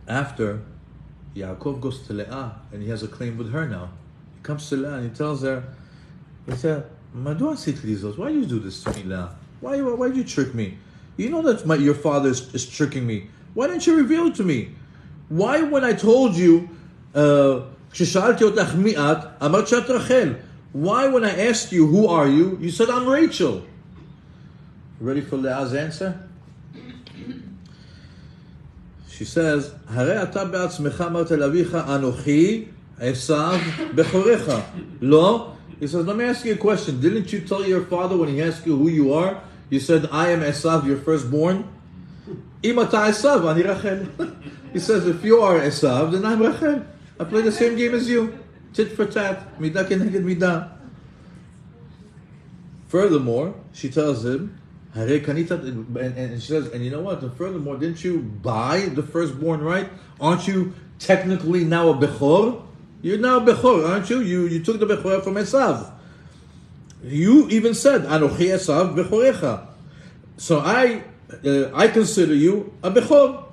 After, Yaakov goes to Leah and he has a claim with her now. He comes to Leah and he tells her, he said, why do you do this to me, Leah? Why did you trick me? You know that your father is tricking me. Why didn't you reveal it to me? Why, when I told you, why, when I asked you, who are you, you said, I'm Rachel. Ready for Leah's answer? She says, הרי אתה בעצמך אמרת לאביך, אנוכי עשיו בכורך. לא? He says, let me ask you a question. Didn't you tell your father when he asked you who you are, you said, I am Esav, your firstborn? אם אתה עשיו, אני רחל. He says, if you are Esav, then I'm Rachel. I play the same game as you. Tit for tat. Midah keneged midah. Furthermore, she tells him, and she says, and you know what? And furthermore, didn't you buy the firstborn right? Aren't you technically now a Bechor? You're now a Bechor, aren't you? You took the Bechor from Esav. You even said, Anochi Esav Bechorecha. So I consider you a Bechor.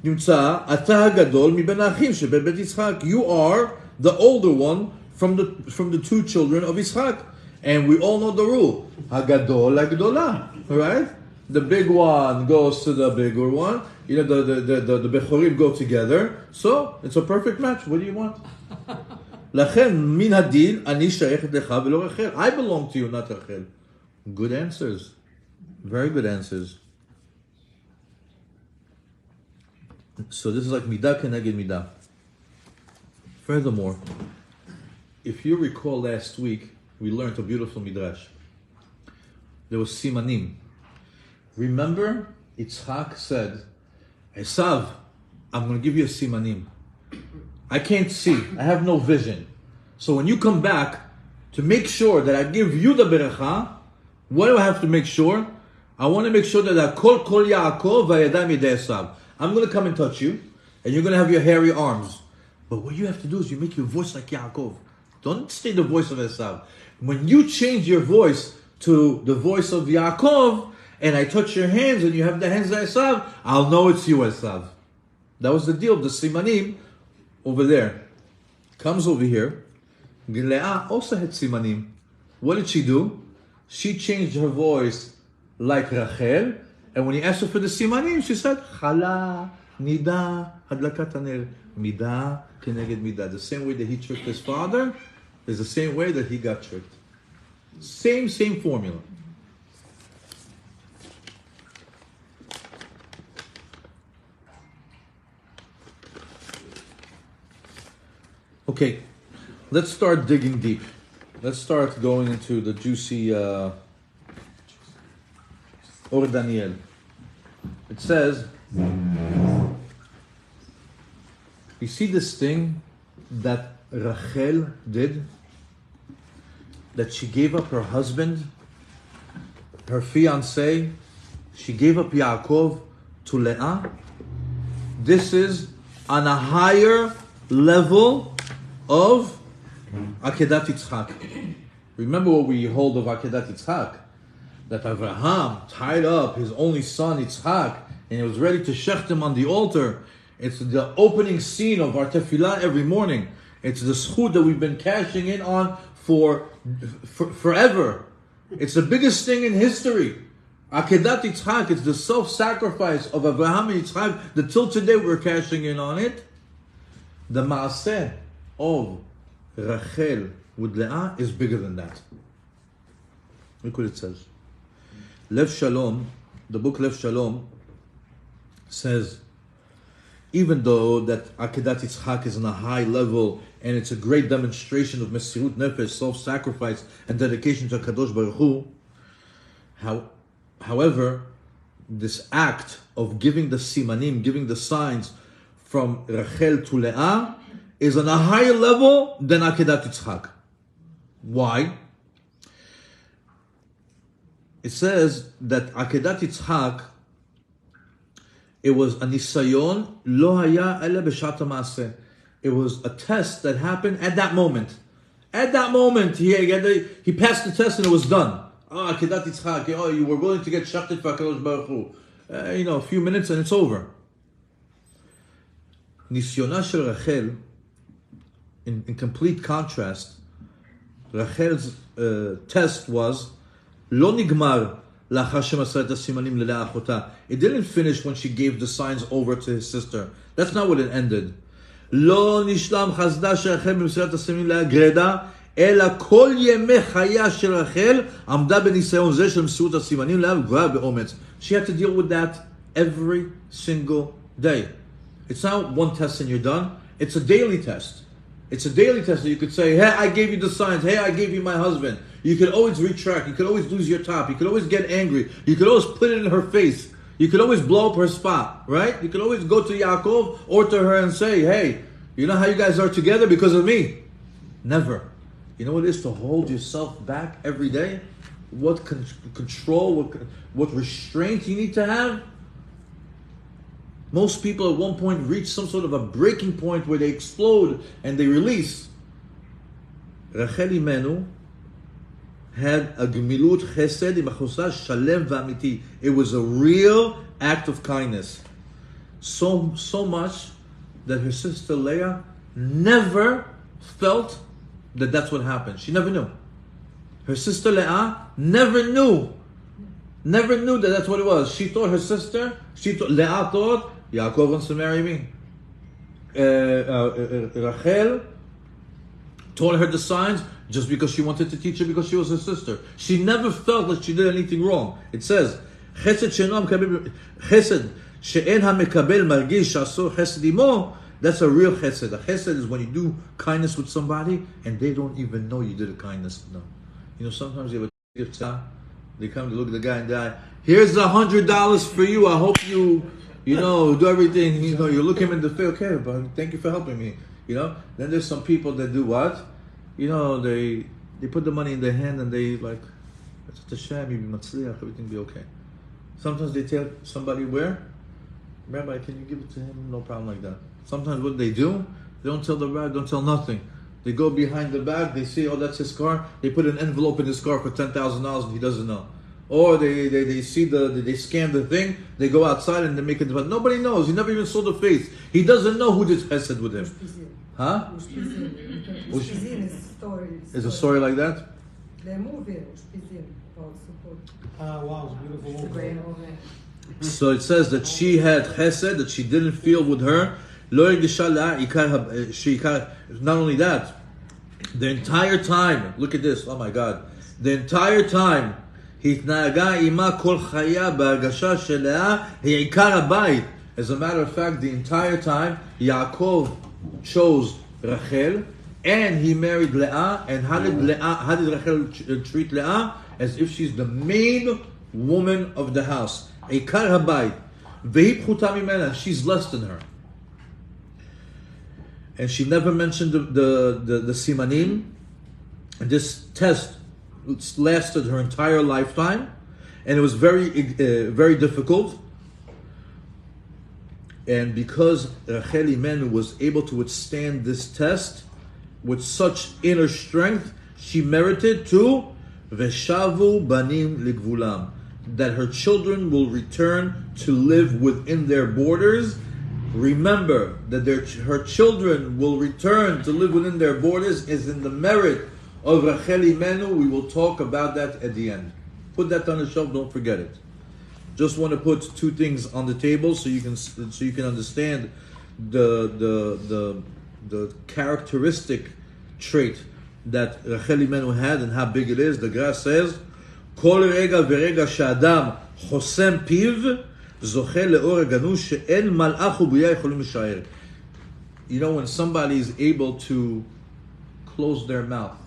נמצא, אתה הגדול מבין האחים שבבית יצחק. You are the older one from the two children of Yitzchak. And we all know the rule. Hagadol הגדולה, right? The big one goes to the bigger one. You know, the Bechorim go together. So, it's a perfect match. What do you want? לכן, מן הדין, אני שייכת לך ולא רחל. I belong to you, not רחל. Good answers. Very good answers. So this is like midah keneged midah. Furthermore, if you recall last week, we learned a beautiful midrash. There was simanim. Remember, Yitzchak said, Esav, I'm going to give you a simanim. I can't see. I have no vision. So when you come back, to make sure that I give you the beracha, what do I have to make sure? I want to make sure that kol Yaakov vayadam yedei Esav. I'm going to come and touch you, and you're going to have your hairy arms. But what you have to do is you make your voice like Yaakov. Don't stay the voice of Esav. When you change your voice to the voice of Yaakov, and I touch your hands, and you have the hands of Esav, I'll know it's you, Esav. That was the deal of the simanim over there. Comes over here. Leah also had simanim. What did she do? She changed her voice like Rachel, and when he asked her for the simanim, she said, Chala, Nida, Hadlakat Haner, Midah, Keneged Midah. The same way that he tricked his father is the same way that he got tricked. Same formula. Okay, let's start digging deep. Let's start going into the juicy Or Daniel. It says, you see this thing that Rachel did? That she gave up her husband, her fiancé, she gave up Yaakov to Leah. This is on a higher level of Akedat Yitzchak. Remember what we hold of Akedat Yitzchak? That Avraham tied up his only son Yitzchak and he was ready to shecht him on the altar. It's the opening scene of our tefillah every morning. It's the schut that we've been cashing in on for forever. It's the biggest thing in history. Akedat Yitzchak, it's the self-sacrifice of Avraham and Yitzchak that till today we're cashing in on it. The maaseh of Rachel with Leah is bigger than that. Look what it says. Lev Shalom, the book Lev Shalom says, even though that Akedat Yitzchak is on a high level and it's a great demonstration of Mesirut Nefesh, self-sacrifice and dedication to HaKadosh Baruch Hu, however, this act of giving the simanim, giving the signs from Rachel to Leah is on a higher level than Akedat Yitzchak. Why? It says that Akedat Yitzchak, it was a nisayon lo haya ela b'shat ha'maaseh. It was a test that happened at that moment. At that moment, he passed the test and it was done. Oh, Akedat Yitzchak, you were willing to get shachted for HaKadosh Baruch Hu. A few minutes and it's over. Nisyona shel Rachel, in complete contrast, Rachel's test was lo nigmar lachar shemasar et hasimanim leLeah achota. It didn't finish when she gave the signs over to his sister. That's not what it ended. Lo nishlam chazda shel Rachel b'mesirat hasimanim leLeah greda, ela kol yemei chaya shel Rachel amda b'nisayon zeh shel mesirat hasimanim leLeah v'gvara be'ometz. She had to deal with that every single day. It's not one test and you're done. It's a daily test. It's a daily test that you could say, hey, I gave you the signs. Hey, I gave you my husband. You could always retract. You could always lose your top. You could always get angry. You could always put it in her face. You could always blow up her spot, right? You could always go to Yaakov or to her and say, hey, you know how you guys are together because of me? Never. You know what it is to hold yourself back every day? What control, what restraint you need to have? Most people at one point reach some sort of a breaking point where they explode and they release. Rachel Imenu had a gemilut chesed im achosah shalem v'amiti. It was a real act of kindness. so much that her sister Leah never felt that that's what happened. She never knew. Her sister Leah never knew that that's what it was. She thought Leah thought, Yaakov wants to marry me. Rachel told her the signs just because she wanted to teach her because she was her sister. She never felt that she did anything wrong. It says, Chesed she'en ha'mekabel margish sha'asor chesed imo. That's a real chesed. A chesed is when you do kindness with somebody and they don't even know you did a kindness. No. You know, sometimes you have a gift. They come to look at the guy and die. Here's $100 for you. I hope you do everything. You look him in the face. Okay, but thank you for helping me. Then there's some people that do what? They put the money in their hand and they like, it's a shame, you be matzliach, everything be okay. Sometimes they tell somebody where? Rabbi, can you give it to him? No problem like that. Sometimes what they do, they don't tell the rabbi, don't tell nothing. They go behind the back, they see, oh, that's his car. They put an envelope in his car for $10,000 and he doesn't know. Or they see they scan the thing, they go outside and they make it, but nobody knows. He never even saw the face. He doesn't know who did chesed with him. Huh? Is a story like that? The movie, support. Wow, it's a beautiful movie. So it says that she had chesed, that she didn't feel with her. Not only that, the entire time, look at this, oh my God. The entire time, התנהגה עימה כל חיה בהרגשה שלאה היא עיקר הבית. As a matter of fact, the entire time, Yaakov chose Rachel, and he married Leah. And how did Rachel treat Leah? As if she's the main woman of the house. עיקר הבית. והיא פחותה ממנה, she's less than her. And she never mentioned the simanim. And this test lasted her entire lifetime, and it was very difficult. And because Rachel Imenu was able to withstand this test with such inner strength, she merited to Veshavu Banim Ligvulam, that her children will return to live within their borders. Remember that her children will return to live within their borders is in the merit of Rachel Imenu. We will talk about that at the end. Put that on the shelf, don't forget it. Just want to put two things on the table so you can understand the characteristic trait that Rachel Imenu had and how big it is. The Gra says, Kol rega verega she'adam chosem piv zoche le'or haganu she'en malach u'biyah yacholim l'shaer. When somebody is able to close their mouth,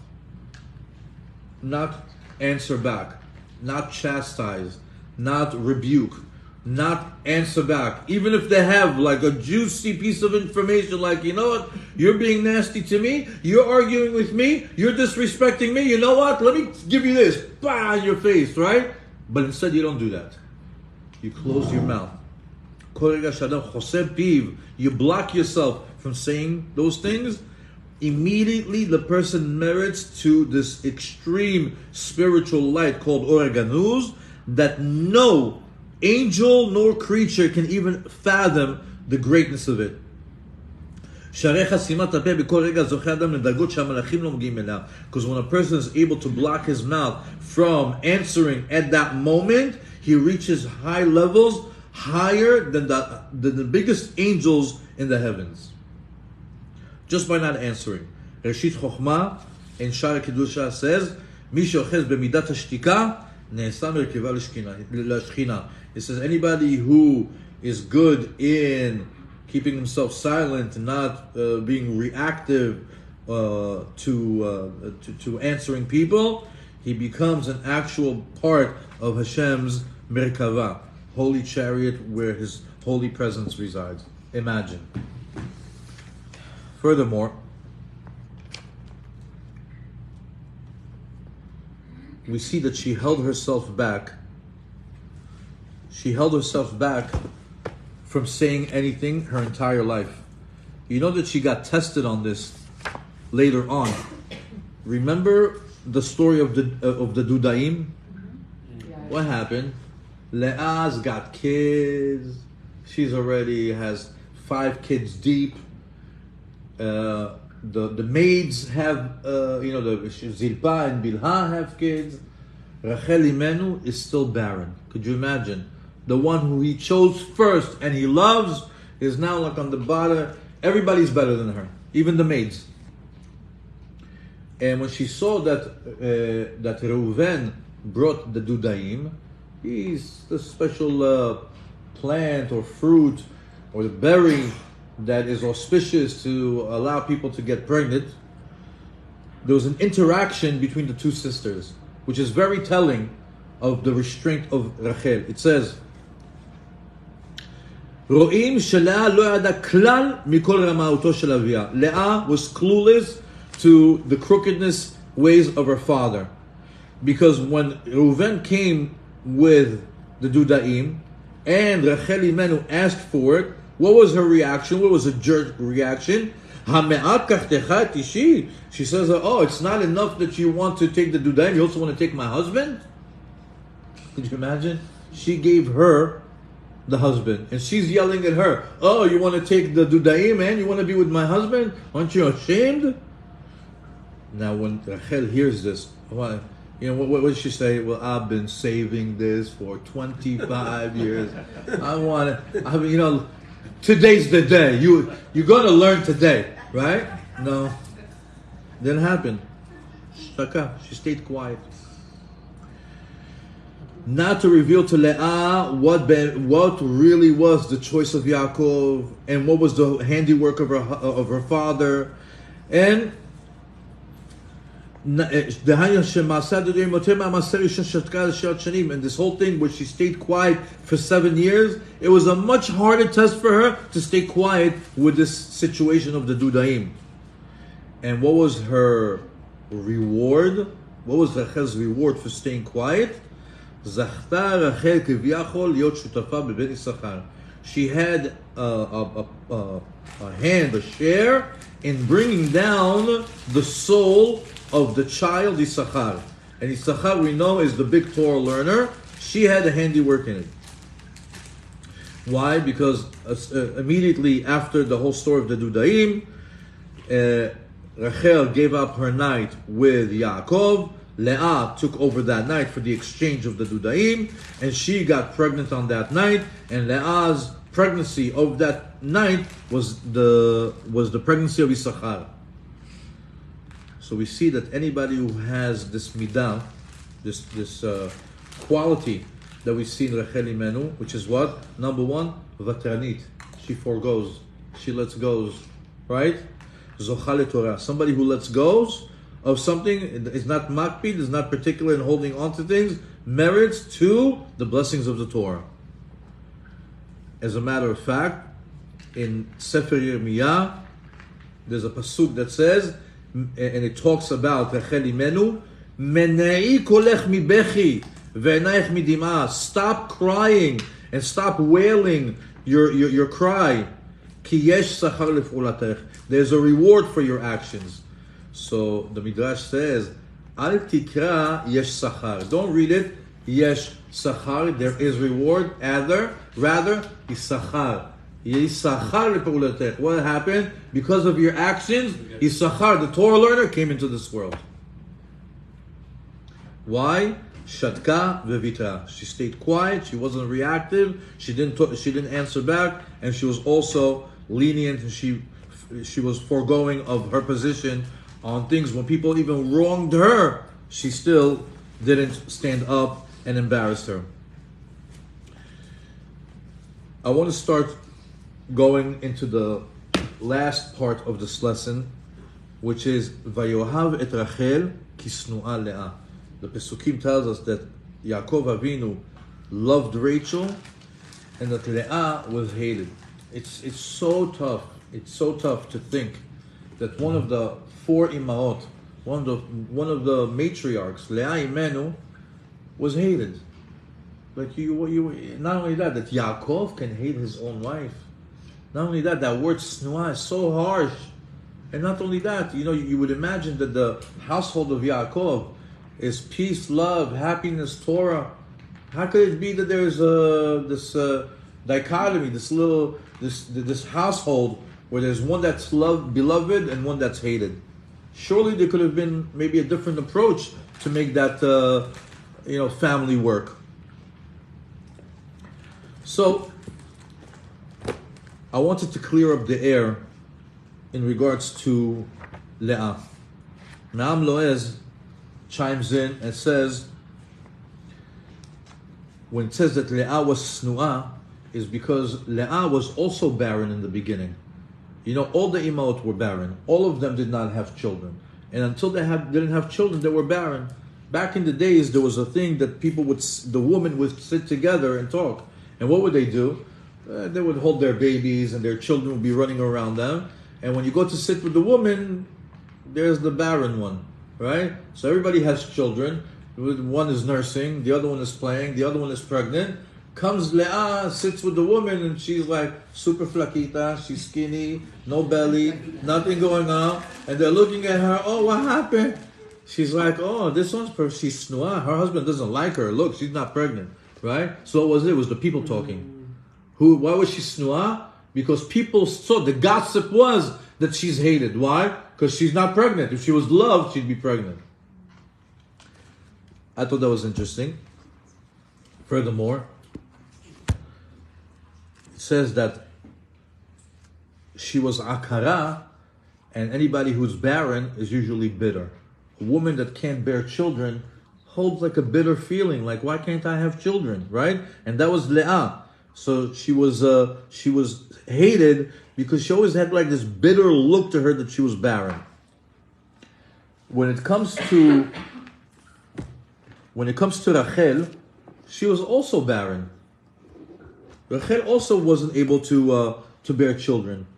not answer back, not chastise, not rebuke, not answer back. Even if they have like a juicy piece of information, like, you know what, you're being nasty to me, you're arguing with me, you're disrespecting me, you know what, let me give you this, bah, in your face, right? But instead you don't do that. You close your mouth. You block yourself from saying those things. Immediately the person merits to this extreme spiritual light called Or Ganuz that no angel nor creature can even fathom the greatness of it. Because when a person is able to block his mouth from answering at that moment, he reaches high levels, higher than the biggest angels in the heavens. Just by not answering. Reshit Chochmah in Shara Kedusha says, Mi she'ochez b'midat hashtika ne'esa merkeva l'shchina. It says anybody who is good in keeping himself silent and not being reactive to answering people, he becomes an actual part of Hashem's Merkava, holy chariot where His holy presence resides. Imagine. Furthermore, we see that she held herself back. She held herself back from saying anything her entire life. You know that she got tested on this later on. Remember the story of the Dudaim? What happened? Leah's got kids. She's already has 5 kids deep. The maids have, the Zilpa and Bilha have kids. Rachel Imenu is still barren. Could you imagine? The one who he chose first and he loves is now like on the bottom. Everybody's better than her, even the maids. And when she saw that Reuven brought the dudaim, he's the special plant or fruit or the berry that is auspicious to allow people to get pregnant. There was an interaction between the two sisters, which is very telling of the restraint of Rachel. It says, רואים שלאה לא ידעה כלל מכל רמאותו של אביה. Leah was clueless to the crookedness ways of her father. Because when Reuven came with the dudaim and Rachel Imenu asked for it, what was her reaction? What was her jerk reaction? She says, oh, it's not enough that you want to take the dudaim, you also want to take my husband? Could you imagine? She gave her the husband, and she's yelling at her, oh, you want to take the dudaim and you want to be with my husband? Aren't you ashamed? Now when Rachel hears this, what does she say? Well, I've been saving this for 25 years. Today's the day. You're going to learn today, right? No. Didn't happen. Shaka. She stayed quiet. Not to reveal to Leah what really was the choice of Yaakov and what was the handiwork of her father. And this whole thing where she stayed quiet for 7 years, it was a much harder test for her to stay quiet with this situation of the dudaim. And what was her reward? What was Rachel's reward for staying quiet? She had a share in bringing down the soul of the child Issachar. And Issachar, we know, is the big Torah learner. She had a handiwork in it. Why? Because immediately after the whole story of the dudaim, Rachel gave up her night with Yaakov. Leah took over that night for the exchange of the dudaim, and she got pregnant on that night. And Leah's pregnancy of that night was the pregnancy of Issachar. So we see that anybody who has this midah, this quality that we see in Rachel Imenu, which is what? Number one, vatranit. She forgoes. She lets go, right? Zochale Torah. Somebody who lets go of something is not makpid, is not particular in holding on to things, merits to the blessings of the Torah. As a matter of fact, in Sefer Yirmiyah, there's a pasuk that says, and it talks about Rachel Imenu, Menei kolech mi bechi ve'enayich mi dimah. Stop crying and stop wailing your cry. Ki yesh sachar lef'ulatech. There's a reward for your actions. So the Midrash says, Al tikra yesh sachar. Don't read it, yesh sachar. There is reward. Rather, Issachar. Yisachar lepaulatech. What happened? Because of your actions, Issachar, the Torah learner, came into this world. Why? Shatka vevitra. She stayed quiet. She wasn't reactive. She didn't answer back, and she was also lenient. And she was foregoing of her position on things when people even wronged her. She still didn't stand up and embarrass her. I want to start going into the last part of this lesson, which is Vayohav et Rachel kisnu'a Leah. The Pesukim tells us that Yaakov Avinu loved Rachel and that Leah was hated. It's so tough. It's so tough to think that one of the 4 imaot, one of the matriarchs, Leah Imenu, was hated. Like you not only that Yaakov can hate his own wife. Not only that word snua is so harsh. And not only that, you would imagine that the household of Yaakov is peace, love, happiness, Torah. How could it be that there's this dichotomy, this household where there's one that's beloved and one that's hated. Surely there could have been maybe a different approach to make that family work. So I wanted to clear up the air in regards to Leah. Naam Loez chimes in and says, when it says that Leah was snu'ah, is because Leah was also barren in the beginning. All the imot were barren. All of them did not have children. And until they didn't have children, they were barren. Back in the days, there was a thing that the women would sit together and talk. And what would they do? They would hold their babies and their children would be running around them. And when you go to sit with the woman, there's the barren one, right? So everybody has children. One is nursing, the other one is playing, the other one is pregnant. Comes Leah, sits with the woman, and she's like super flaquita, she's skinny, no belly, nothing going on. And they're looking at her, oh, what happened? She's like, oh, this one's she's snuah. Her husband doesn't like her. Look, she's not pregnant, right? So what was it? It was the people talking. Why was she snuah? Because people saw, the gossip was that she's hated. Why? Because she's not pregnant. If she was loved, she'd be pregnant. I thought that was interesting. Furthermore, it says that she was akara, and anybody who's barren is usually bitter. A woman that can't bear children holds like a bitter feeling, like, why can't I have children, right? And that was Leah. So she was hated because she always had like this bitter look to her that she was barren. When it comes to Rachel, she was also barren. Rachel also wasn't able to bear children.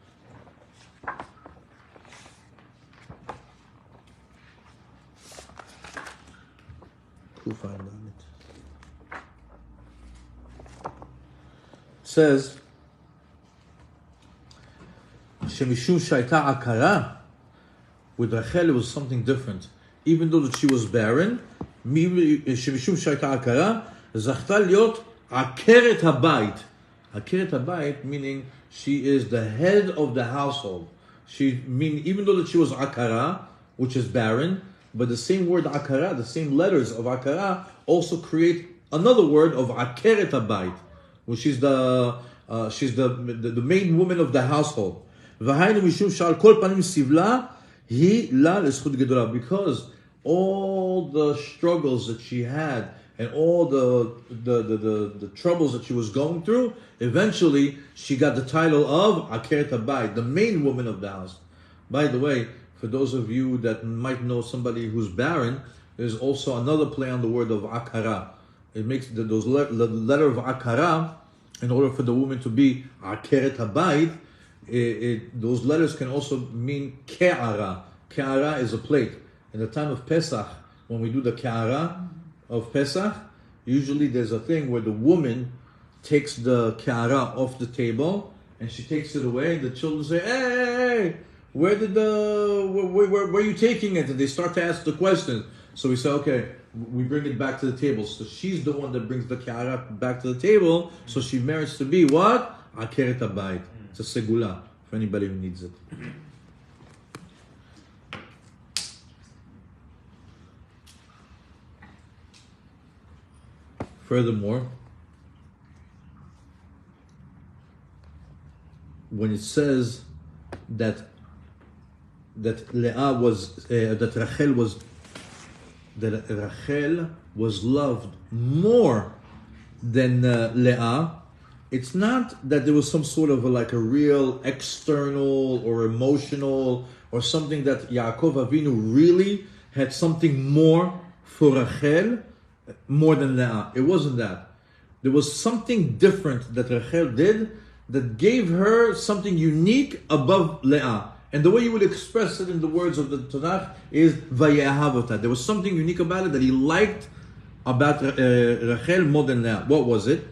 Says Shemishum Shaita Akara, with Rachel it was something different. Even though that she was barren, Shemishum Shaita Akara, Zachta Liot Akeret Habayit. Akeret Habayit meaning she is the head of the household. Even though that she was Akara, which is barren, but the same word Akara, the same letters of Akara, also create another word of Akeret Habayit, which is the main woman of the household. Because all the struggles that she had and all the troubles that she was going through, eventually she got the title of Akeret Habayit, the main woman of the house. By the way, for those of you that might know somebody who's barren, there's also another play on the word of Akara. It makes the letter of Akara, in order for the woman to be Akeret Habayit, those letters can also mean Ke'ara. Ke'ara is a plate. In the time of Pesach, when we do the Ke'ara of Pesach, usually there's a thing where the woman takes the Ke'ara off the table and she takes it away, and the children say, hey, where are you taking it? And they start to ask the question. So we say, okay, we bring it back to the table. So she's the one that brings the Ke'ara back to the table. So she merits to be what? Akeret Habayit. It's a segula for anybody who needs it. Furthermore, when it says that Leah was that Rachel was loved more than Leah, it's not that there was some sort of a real external or emotional or something that Yaakov Avinu really had something more for Rachel more than Leah. It wasn't that. There was something different that Rachel did that gave her something unique above Leah. And the way you would express it in the words of the Tanakh is Vayehavota. There was something unique about it that he liked about Rachel more than Leah. What was it?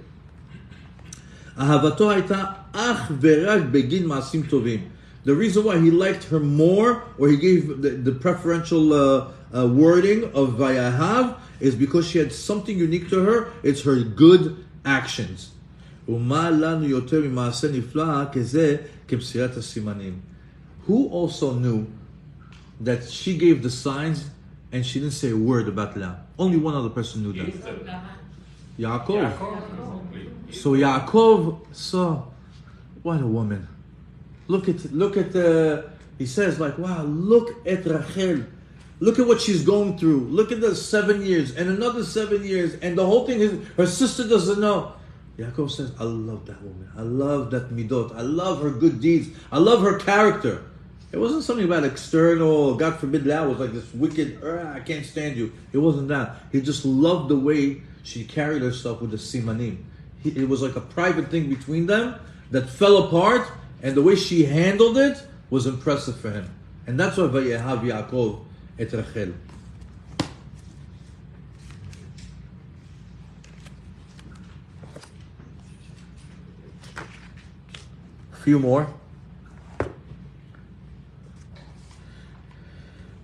Ahavato hayta ach verak begin maasim tovim. The reason why he liked her more, or he gave the preferential wording of Vayahav, is because she had something unique to her. It's her good actions. ומה לנו יותר ממעשה נפלא כזה כמסירת הסימנים. Who also knew that she gave the signs and she didn't say a word about Leah? Only one other person knew that. Yaakov. So Yaakov saw, what a woman. Look at he says like, wow, look at Rachel. Look at what she's going through. Look at the 7 years and another 7 years, and the whole thing is her sister doesn't know. Yaakov says, I love that woman. I love that midot. I love her good deeds. I love her character. It wasn't something about external, God forbid, Leah was like this wicked, I can't stand you. It wasn't that. He just loved the way she carried herself with the simanim. It was like a private thing between them that fell apart, and the way she handled it was impressive for him. And that's why Vayehav Yaakov et Rachel. Few more.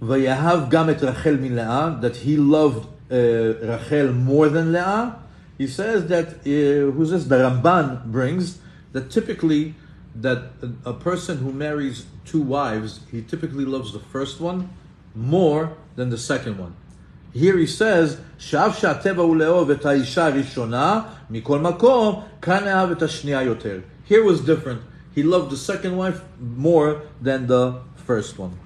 Vayehav gam et Rachel min Leah, that he loved Rachel more than Leah. He says that who's this? The Ramban brings that typically that a person who marries 2 wives, he typically loves the first one more than the second one. Here he says, "Shav she'ateva hu le'ov et ha'isha rishona mikol makom kan le'av et hashniya yoter." Here was different. He loved the second wife more than the first one.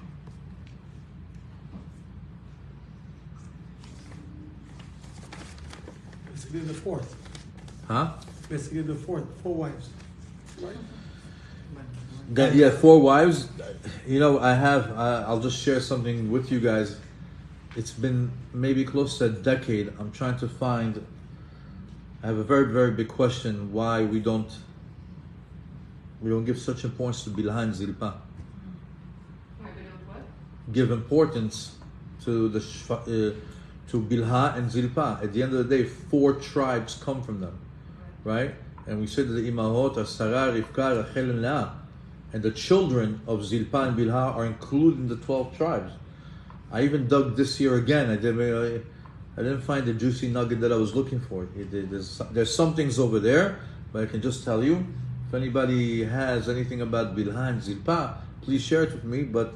Basically the fourth. Huh? Basically the four wives. Right? Yeah, 4 wives. You know, I'll just share something with you guys. It's been maybe close to a decade. I'm trying to find, I have a very, very big question why we don't give such importance to Bilha and Zilpa. Why we don't what? Give importance to to Bilha and Zilpa. At the end of the day, 4 tribes come from them, right? And we said that the Imahot are Sarah, Rivka, Rachel, and Leah. And the children of Zilpa and Bilha are included in the 12 tribes. I even dug this year again. I didn't find the juicy nugget that I was looking for. There's some things over there, but I can just tell you, if anybody has anything about Bilha and Zilpa, please share it with me. But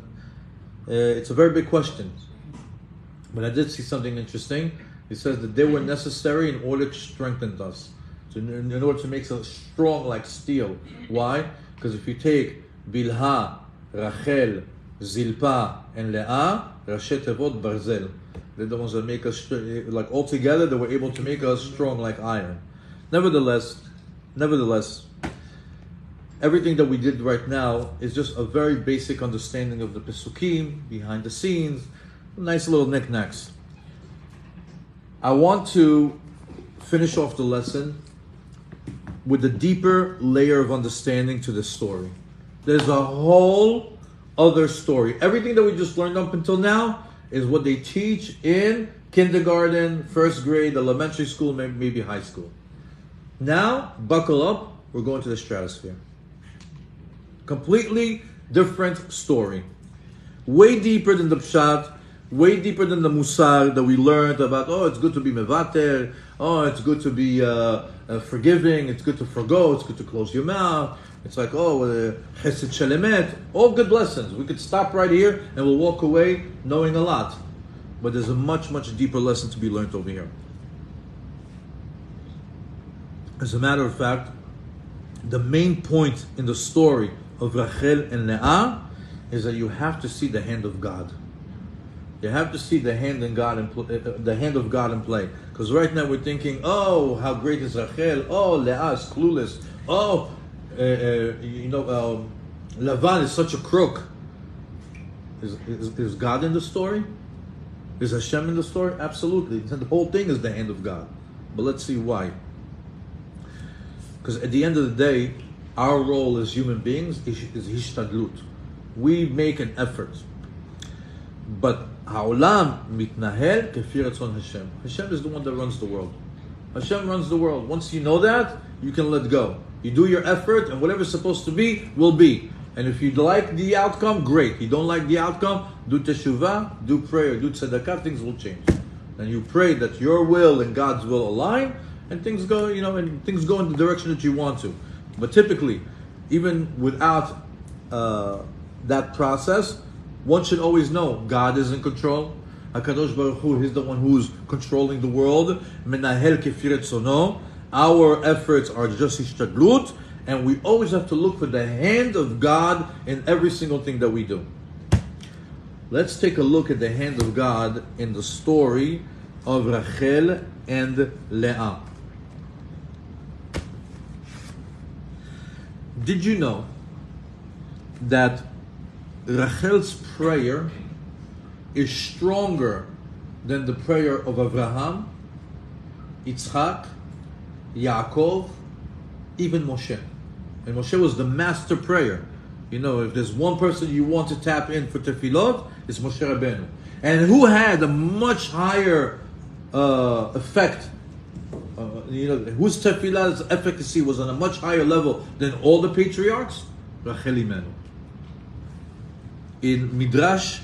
it's a very big question. But I did see something interesting. It says that they were necessary in order to strengthen us, in order to make us strong like steel. Why? Because if you take Bilha, Rachel, Zilpa, and Leah, Rashi Tevot Barzel, they're the ones that make us, like all together, they were able to make us strong like iron. Nevertheless, everything that we did right now is just a very basic understanding of the Pesukim, behind the scenes, nice little knickknacks. I want to finish off the lesson with a deeper layer of understanding to this story. There's a whole other story. Everything that we just learned up until now is what they teach in kindergarten, first grade, elementary school, maybe high school. Now, buckle up, we're going to the stratosphere. Completely different story. Way deeper than the pshat, way deeper than the musar that we learned about, it's good to be mevater, it's good to be forgiving, it's good to forgo, it's good to close your mouth. It's like, chesed shelemet, all good lessons. We could stop right here and we'll walk away knowing a lot. But there's a much, much deeper lesson to be learned over here. As a matter of fact, the main point in the story of Rachel and Leah is that you have to see the hand of God. You have to see the hand of God in play. Because right now we're thinking, how great is Rachel? Leah is clueless. Lavan is such a crook. Is God in the story? Is Hashem in the story? Absolutely. The whole thing is the hand of God. But let's see why. Because at the end of the day, our role as human beings is hishtadlut. We make an effort. But Ha'olam mitnahel kefi ratzon Hashem. Hashem is the one that runs the world. Hashem runs the world. Once you know that, you can let go. You do your effort, and whatever's supposed to be, will be. And if you like the outcome, great. You don't like the outcome, do teshuvah, do prayer, do tzedakah, things will change. And you pray that your will and God's will align, and things go, and things go in the direction that you want to. But typically, even without that process, one should always know God is in control. HaKadosh Baruch Hu is the one who's controlling the world. Menahel kefir etzono. Our efforts are just hishtadlut, and we always have to look for the hand of God in every single thing that we do. Let's take a look at the hand of God in the story of Rachel and Leah. Did you know that Rachel's prayer is stronger than the prayer of Abraham, Yitzchak, Yaakov, even Moshe? And Moshe was the master prayer. If there's one person you want to tap in for tefillot, it's Moshe Rabbeinu. And who had a much higher effect, whose tefillah's efficacy was on a much higher level than all the patriarchs? Rachel Imenu. In Midrash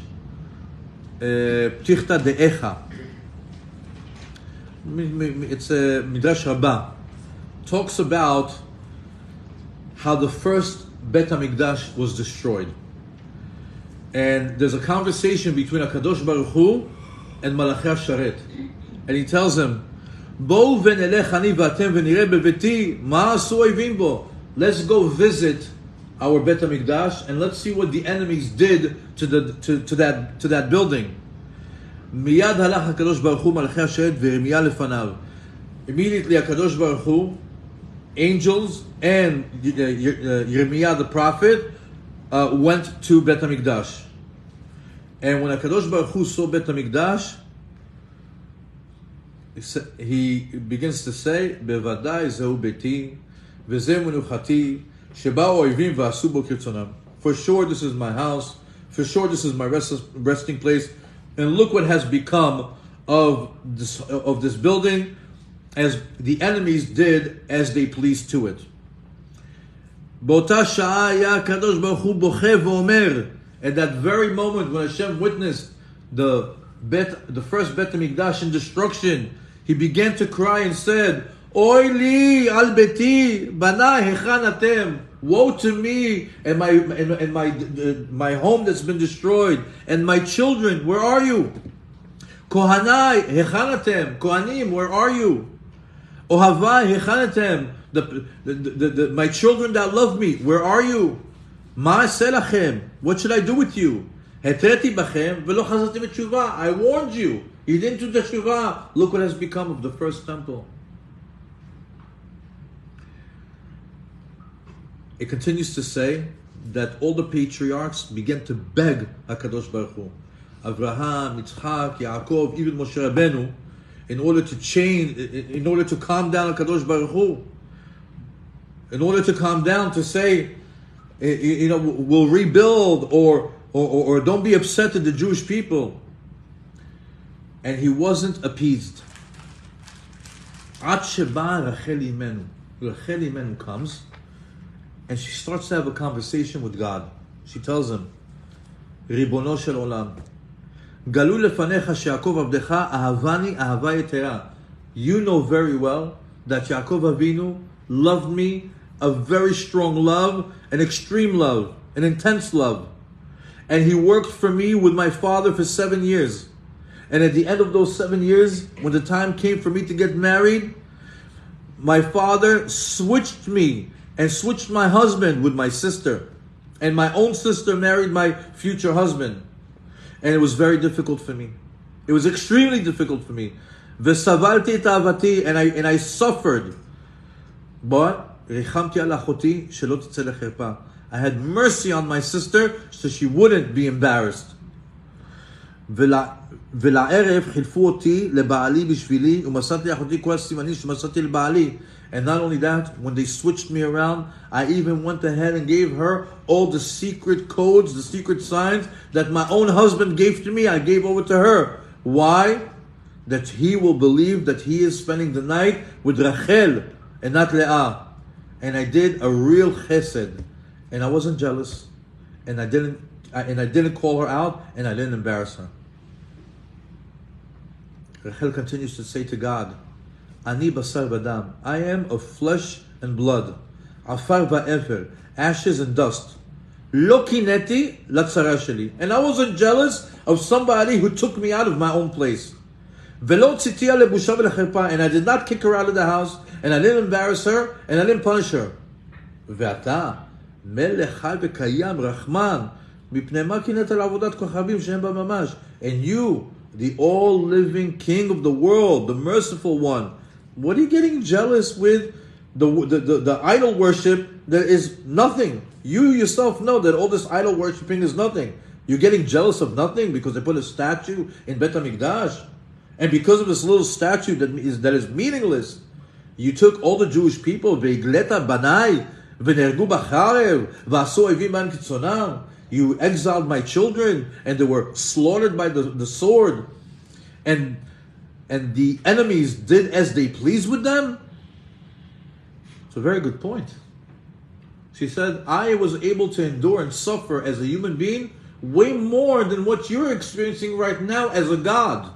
Ptichta De'echa, it's a Midrash Rabbah, talks about how the first Bet HaMikdash was destroyed. And there's a conversation between HaKadosh Baruch Hu and Malachi Sharet. And he tells him, Bo'u v'nelech ani v'atem v'nireh beveti ma asu oivim bo. Let's go visit our Bet HaMikdash and let's see what the enemies did to that building. Miyad halach HaKadosh Baruch Hu Malachi Sharet v'Yirmiyah lefanav. Immediately HaKadosh Baruch Hu, angels, and Yirmiyah the prophet went to Bet HaMikdash. And when HaKadosh Baruch Hu saw Bet HaMikdash, he begins to say, Bevadai zehu beti, v'zeh menuchati, sheba'u oivim v'asu bo kirtzonam. For sure this is my house, for sure this is my resting place, and look what has become of this building, as the enemies did as they pleased to it. At that very moment when Hashem witnessed the first Bet HaMikdash in destruction, he began to cry and said, Oy li al beti banai hechan atem. Woe to me and my home that's been destroyed, and my children, where are you? Kohanai hechan atem. Kohanim, where are you? Ohavai hechanatem, my children that love me, where are you? Ma'aseh lachem, what should I do with you? Hetreti bachem v'lo chazartem b'teshuvah. I warned you, you didn't do the teshuvah. Look what has become of the first temple. It continues to say that all the patriarchs began to beg HaKadosh Baruch Hu, Avraham, Yitzchak, Yaakov, even Moshe Rabbeinu, in order to calm down HaKadosh Baruch Hu, in order to calm down, to say, we'll rebuild, or don't be upset at the Jewish people. And he wasn't appeased. Ad sheba Rachel Imenu. Rachel Imenu comes, and she starts to have a conversation with God. She tells him, Ribono shel olam, Galu lefanecha sheYaakov avdecha ahavani ahava yetera. You know very well that Yaakov Avinu loved me a very strong love, an extreme love, an intense love. And he worked for me with my father for 7 years. And at the end of those 7 years, when the time came for me to get married, my father switched me and switched my husband with my sister. And my own sister married my future husband. And it was very difficult for me. It was extremely difficult for me. V'savalti et ahavati, and I suffered. But rechamti al achoti shelo titzeh lecherpa. I had mercy on my sister so she wouldn't be embarrassed. ולערב חילפו אותי לבעלי בשבילי ומסרתי לאחותי כל הסימנים שמסרתי לבעלי. And not only that, when they switched me around, I even went ahead and gave her all the secret codes, the secret signs that my own husband gave to me, I gave over to her. Why? That he will believe that he is spending the night with Rachel and not Leah. And I did a real chesed. And I wasn't jealous. And I didn't call her out, and I didn't embarrass her. Rachel continues to say to God, Ani basar v'dam. I am of flesh and blood. Afar va'efer. Ashes and dust. Lo kineti latzara sheli. And I wasn't jealous of somebody who took me out of my own place. Velo tzitia lebusha v'lecharpa. And I did not kick her out of the house. And I didn't embarrass her. And I didn't punish her. Ve'ata melech chai v'kayam rachman. Mipnei ma kineta la'avodat kochavim shehem ba mamash. And you, the all-living King of the world, the merciful one, what are you getting jealous with the idol worship that is nothing? You yourself know that all this idol worshiping is nothing. You're getting jealous of nothing because they put a statue in Bet HaMikdash. And because of this little statue that is meaningless, you took all the Jewish people, Veigleta banai, v'nergu b'charev, v'asu evim ban kitzonam. You exiled my children, and they were slaughtered by the sword. And the enemies did as they pleased with them. It's a very good point. She said, I was able to endure and suffer as a human being way more than what you're experiencing right now as a God.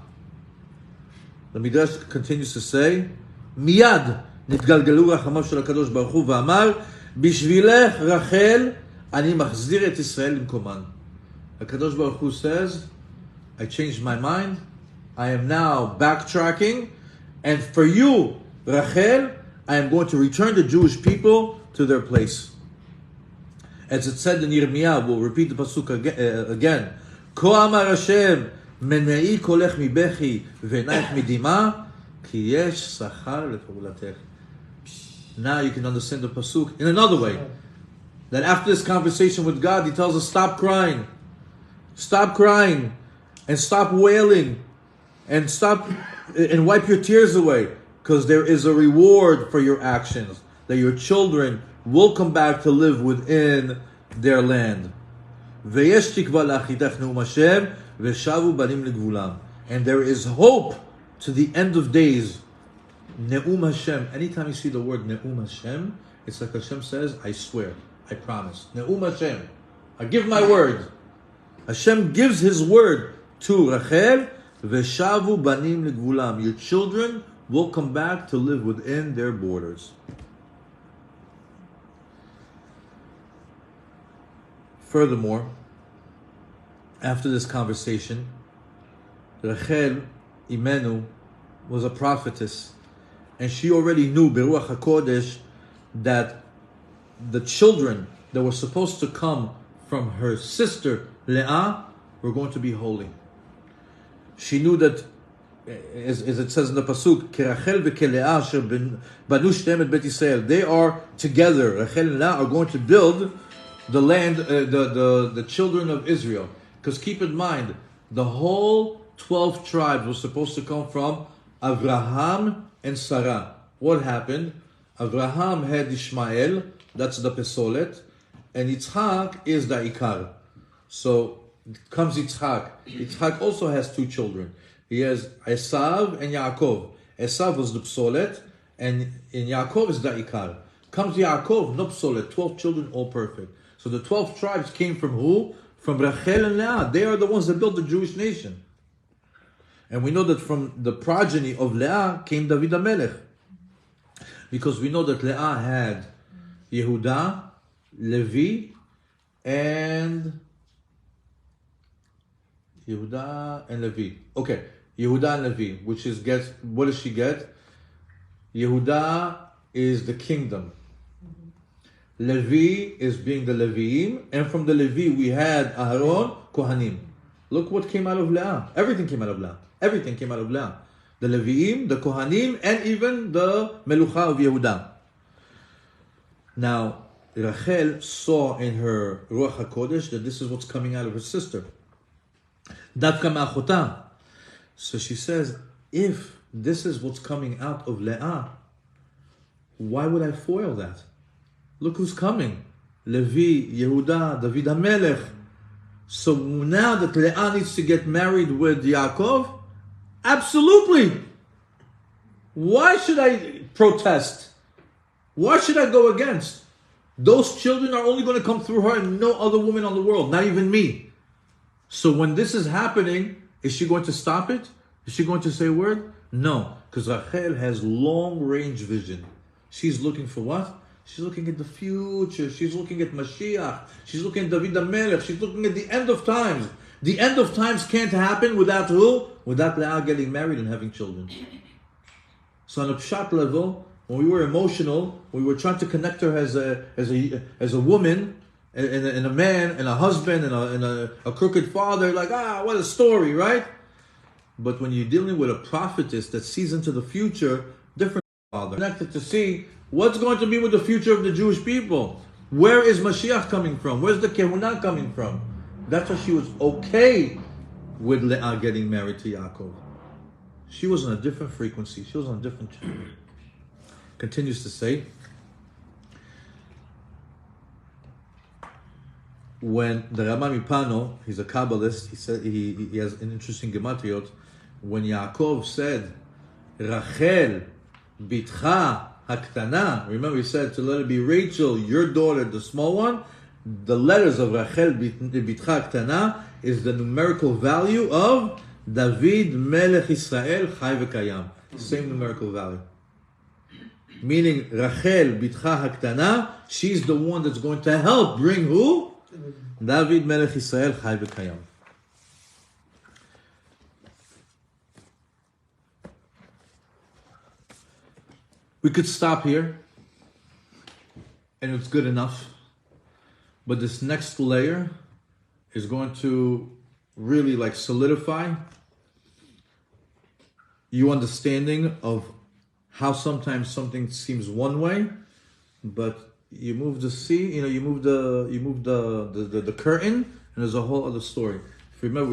The Midrash continues to say, Miyad nitgalgalu rachamav shel HaKadosh Baruch Hu v'amar bishvilech Rachel ani machzir et Yisrael limkoman. HaKadosh Baruch Hu says, I changed my mind. I am now backtracking, and for you, Rachel, I am going to return the Jewish people to their place. As it said in Yirmiyah, we'll repeat the pasuk again. Ko amar Hashem, menei kolech mibechi v'nayich midima, ki yesh sachar lepavulatech. Now you can understand the pasuk in another way. That after this conversation with God, He tells us, stop crying, and stop wailing, and stop and wipe your tears away, because there is a reward for your actions, that your children will come back to live within their land. And there is hope to the end of days. Ne'um Hashem. Anytime you see the word Ne'um Hashem, it's like Hashem says, I swear, I promise. Ne'um Hashem. I give my word. Hashem gives His word to Rachel. Veshavu banim legvulam. Your children will come back to live within their borders. Furthermore, after this conversation, Rachel Imenu was a prophetess, and she already knew Beruach HaKodesh that the children that were supposed to come from her sister Leah were going to be holy. She knew that, as it says in the pasuk, Kerachel v'Keleah asher banu shneim et Bet Yisrael. They are together. Rachel and Leah are going to build the land, the children of Israel. Because keep in mind, the whole 12 tribes were supposed to come from Avraham and Sarah. What happened? Avraham had Ishmael, that's the Pesolet, and Yitzhak is the Ikar. So comes Yitzhak. Yitzhak also has two children. He has Esav and Yaakov. Esav was the Psolet, and Yaakov is the Ikar. Comes Yaakov, no Psolet, 12 children, all perfect. So the 12 tribes came from who? From Rachel and Leah. They are the ones that built the Jewish nation. And we know that from the progeny of Leah came David HaMelech. Because we know that Leah had Yehuda, Levi, and Levi. Okay, Yehuda and Levi, which is what does she get? Yehuda is the kingdom. Levi is being the Leviim, and from the Levi we had Aharon, Kohanim. Look what came out of Leah. Everything came out of Leah. Everything came out of Leah. The Leviim, the Kohanim, and even the Melucha of Yehuda. Now, Rachel saw in her Ruach HaKodesh that this is what's coming out of her sister. Davka ma'achota. So she says, if this is what's coming out of Leah, why would I foil that? Look who's coming. Levi, Yehuda, David HaMelech. So now that Leah needs to get married with Yaakov, absolutely. Why should I protest? Why should I go against? Those children are only going to come through her and no other woman on the world, not even me. So when this is happening, is she going to stop it? Is she going to say a word? No, because Rachel has long-range vision. She's looking for what? She's looking at the future. She's looking at Mashiach. She's looking at David HaMelech. She's looking at the end of times. The end of times can't happen without who? Without Leah getting married and having children. So on a pshat level, when we were emotional, we were trying to connect her as a woman, and a man, and a husband, and a crooked father. Like, what a story, right? But when you're dealing with a prophetess that sees into the future, different father. Connected to see what's going to be with the future of the Jewish people. Where is Mashiach coming from? Where's the Kehunah coming from? That's why she was okay with Leah getting married to Yaakov. She was on a different frequency. She was on a different channel. Continues to say, when the Rama Mipano, he's a Kabbalist, he said he has an interesting gematriot. When Yaakov said, Rachel, bitcha haktana, remember he said to let it be Rachel, your daughter, the small one. The letters of Rachel, bitcha haktana, is the numerical value of David Melech Israel Chai V'Kayam. Same numerical value. Meaning Rachel, bitcha haktana, she's the one that's going to help bring who? David Melech Israel Chai V'Kayam. We could stop here, and it's good enough. But this next layer is going to really like solidify your understanding of how sometimes something seems one way, but you move the sea, you move the curtain, and there's a whole other story. If you remember,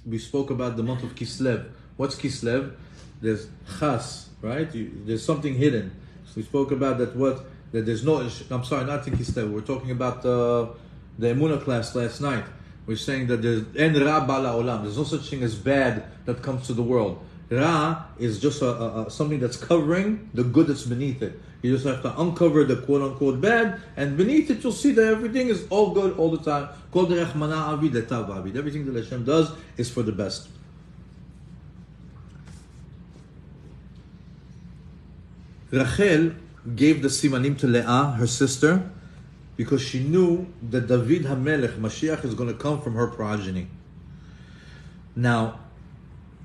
we spoke about the month of Kislev. What's Kislev? There's Chas, right? There's something hidden. So we spoke about that there's no, I'm sorry, not in Kislev. We're talking about the Emunah class last night. We're saying that there's En Ra Bala Olam. There's no such thing as bad that comes to the world. Ra is just something that's covering the good that's beneath it. You just have to uncover the quote-unquote bad, and beneath it you'll see that everything is all good all the time. Everything that Hashem does is for the best. Rachel gave the simanim to Leah, her sister, because she knew that David HaMelech, Mashiach, is going to come from her progeny. Now,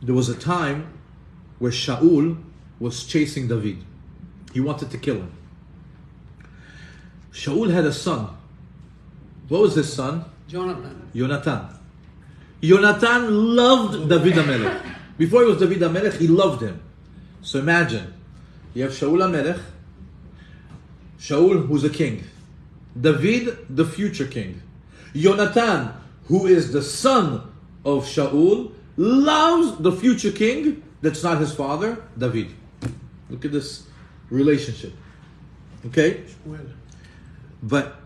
there was a time where Shaul was chasing David. He wanted to kill him. Shaul had a son. What was his son? Jonathan. Yonatan loved David HaMelech. Before he was David HaMelech, he loved him. So imagine, you have Shaul HaMelech, Shaul, who's a king. David, the future king. Yonatan, who is the son of Shaul, loves the future king that's not his father, David. Look at this relationship. Okay? But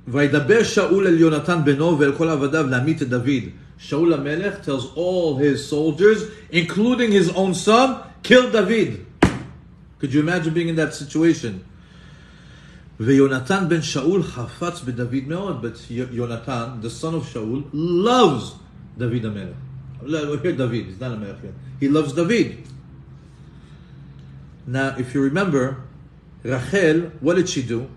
וידבר שאול אל יונתן בנו ואל כל עבדיו להמית את דוד. Shaul HaMelech tells all his soldiers, including his own son, kill David. Could you imagine being in that situation? ויונתן בן שאול חפץ בדוד מאוד, but Yonatan, the son of Shaul, loves David HaMelech. Here David, he's not a melech yet. He loves David. Now, if you remember, Rachel, what did she do?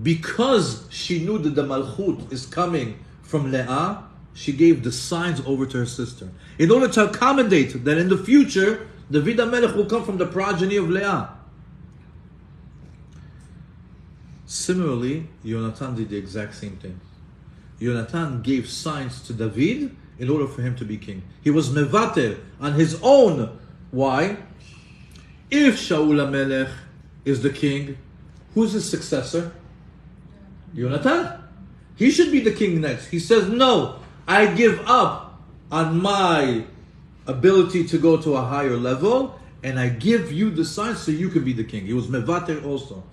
Because she knew that the Malchut is coming from Leah, she gave the signs over to her sister. In order to accommodate that in the future, David HaMelech will come from the progeny of Leah. Similarly, Yonatan did the exact same thing. Yonatan gave signs to David in order for him to be king. He was mevater on his own. Why? If Shaul HaMelech is the king, who's his successor? Yonatan. He should be the king next. He says, no, I give up on my ability to go to a higher level, and I give you the signs so you can be the king. He was mevater also.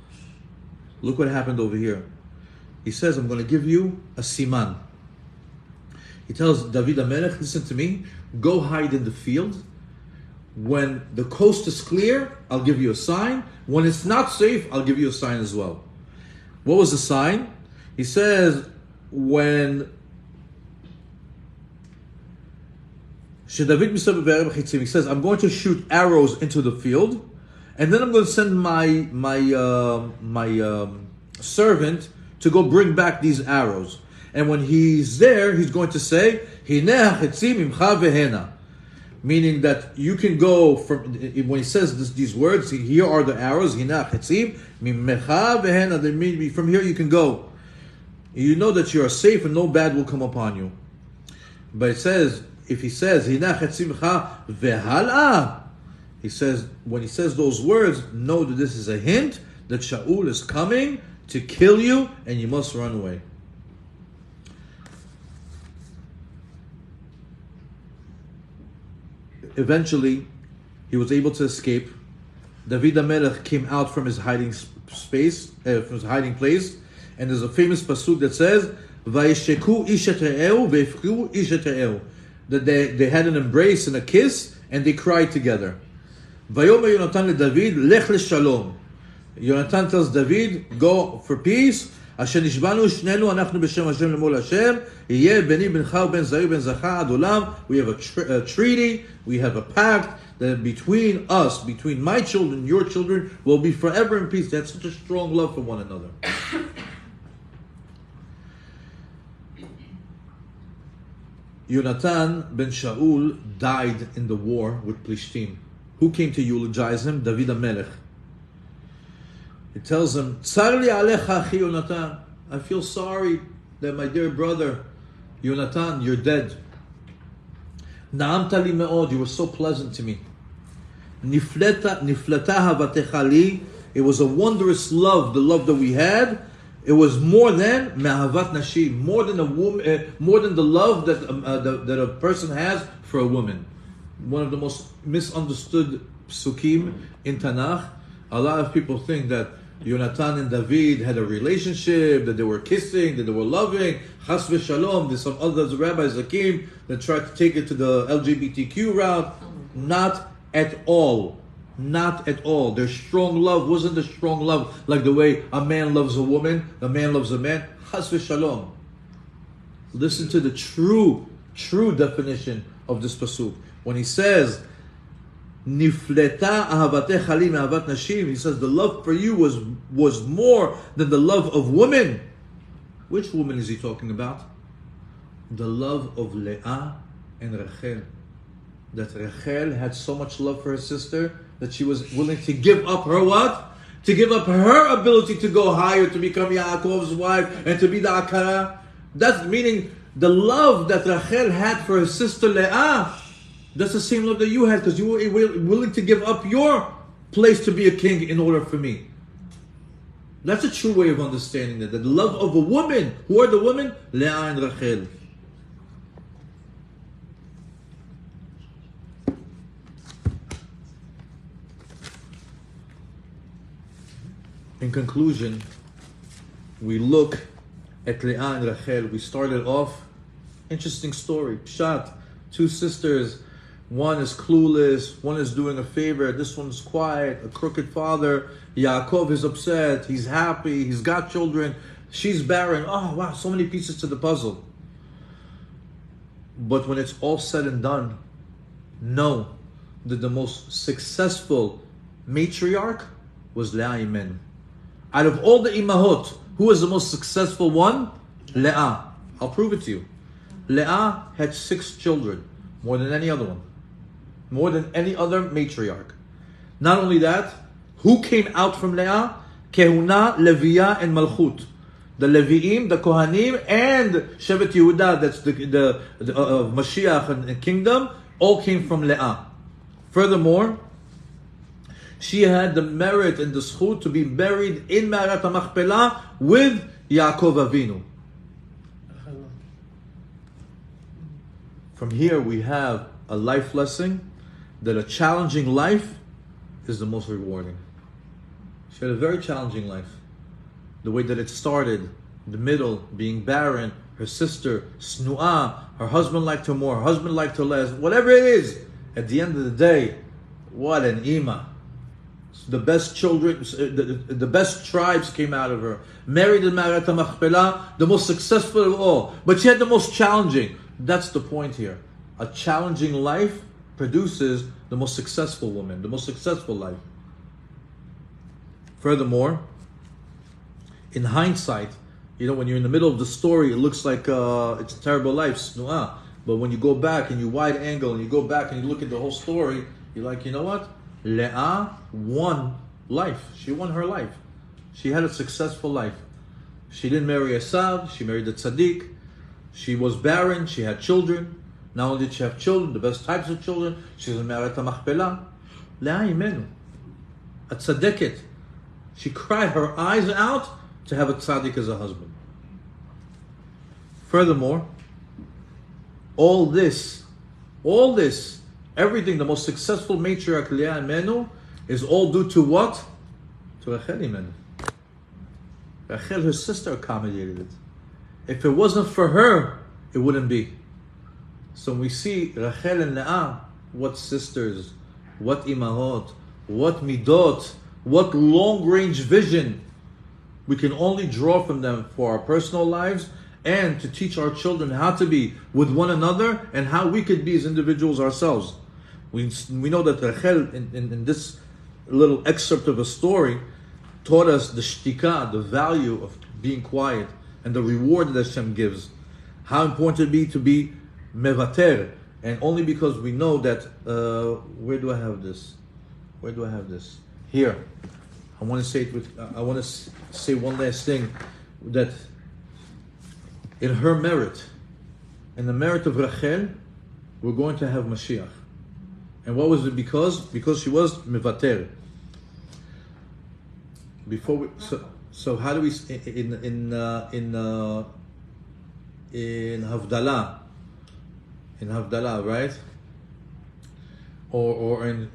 Look what happened over here. He says, I'm going to give you a siman. He tells David HaMelech, listen to me, go hide in the field. When the coast is clear, I'll give you a sign. When it's not safe, I'll give you a sign as well. What was the sign? He says, when He says, I'm going to shoot arrows into the field, and then I'm going to send my servant to go bring back these arrows. And when he's there, he's going to say, meaning that you can go from, when he says these words, here are the arrows, from here you can go. You know that you are safe and no bad will come upon you. But it says, if he says, he says, when he says those words, know that this is a hint that Shaul is coming to kill you and you must run away. Eventually, he was able to escape. David HaMelech came out from his hiding place, and there's a famous pasuk that says, "Vayesheku ish et re'ehu ve'ifchu ish et re'ehu," that they had an embrace and a kiss, and they cried together. Vayomer Yonatan leDavid, lech leshalom. Yonatan tells David, go for peace. Asher nishbanu shnenu anachnu b'shem Hashem lemol Hashem, yeh beni bencha ben zari ben zacha ad olam. We have a treaty, we have a pact that between us, between my children, your children, will be forever in peace. That's such a strong love for one another. Yonatan ben Shaul died in the war with Plishtim. Who came to eulogize him? David HaMelech. He tells him, Tsar li alecha achi Yonatan. I feel sorry that my dear brother, Yonatan, you're dead. Na'amta li me'od, you were so pleasant to me. Niflata havatecha li. It was a wondrous love, the love that we had. It was more than me'ahavat nashim, more than a woman, more than the love that a person has for a woman. One of the most misunderstood psukim in Tanakh. A lot of people think that Yonatan and David had a relationship, that they were kissing, that they were loving. Chas v'shalom. There's some other rabbis that came that tried to take it to the LGBTQ route. Not at all. Not at all. Their strong love wasn't a strong love like the way a man loves a woman, a man loves a man. Chas v'shalom. Listen to the true definition of this pasuk. When he says, Nifleta ahavatecha li me'ahavat nashim, he says the love for you was more than the love of women. Which woman is he talking about? The love of Leah and Rachel. That Rachel had so much love for her sister that she was willing to give up her what? To give up her ability to go higher, to become Yaakov's wife, and to be the Akara. That's meaning the love that Rachel had for her sister Leah. That's the same love that you had, because you were willing to give up your place to be a king in order for me. That's a true way of understanding that. The love of a woman. Who are the women? Leah and Rachel. In conclusion, we look at Leah and Rachel. We started off, interesting story. Pshat, two sisters. One is clueless, one is doing a favor, this one's quiet, a crooked father. Yaakov is upset, he's happy, he's got children, she's barren. Oh wow, so many pieces to the puzzle. But when it's all said and done, know that the most successful matriarch was Leah Imenu. Out of all the imahot, who was the most successful one? Leah. I'll prove it to you. Leah had 6 children, more than any other one. More than any other matriarch. Not only that, who came out from Leah? Kehuna, Leviah, and Malchut. The Leviim, the Kohanim, and Shevet Yehuda, that's the Mashiach and kingdom, all came from Leah. Furthermore, she had the merit and the zchut to be buried in Ma'arat HaMachpelah with Yaakov Avinu. From here we have a life lesson that a challenging life is the most rewarding. She had a very challenging life. The way that it started, the middle, being barren, her sister, Snu'ah, her husband liked her more, her husband liked her less, whatever it is, at the end of the day, what an imah. The best children, the best tribes came out of her. Married in Ma'arat HaMachpelah, the most successful of all. But she had the most challenging. That's the point here. A challenging life produces the most successful woman, the most successful life. Furthermore, in hindsight, when you're in the middle of the story, it looks like it's a terrible life, snu'ah. But when you go back and you wide angle and you go back and you look at the whole story, you're like, you know what? Leah won life. She won her life. She had a successful life. She didn't marry Esav, she married a tzaddik. She was barren, she had children. Not only did she have children, the best types of children, she was married to Machpelah. Leah Imenu, a tzaddiket. She cried her eyes out to have a tzaddik as a husband. Furthermore, all this, everything, the most successful matriarch Leah Imenu, is all due to what? To Rachel Imenu. Rachel, her sister, accommodated it. If it wasn't for her, it wouldn't be. So we see Rachel and Leah, what sisters, what imahot, what midot, what long-range vision we can only draw from them for our personal lives and to teach our children how to be with one another and how we could be as individuals ourselves. We know that Rachel, in this little excerpt of a story, taught us the shtika, the value of being quiet, and the reward that Hashem gives. How important it to be mevater, and only because we know that. Where do I have this? Here. I want to say one last thing, that in her merit, in the merit of Rachel, we're going to have Mashiach. And what was it because? Because she was mevater. Before we, so how do we in Havdalah, right? Or in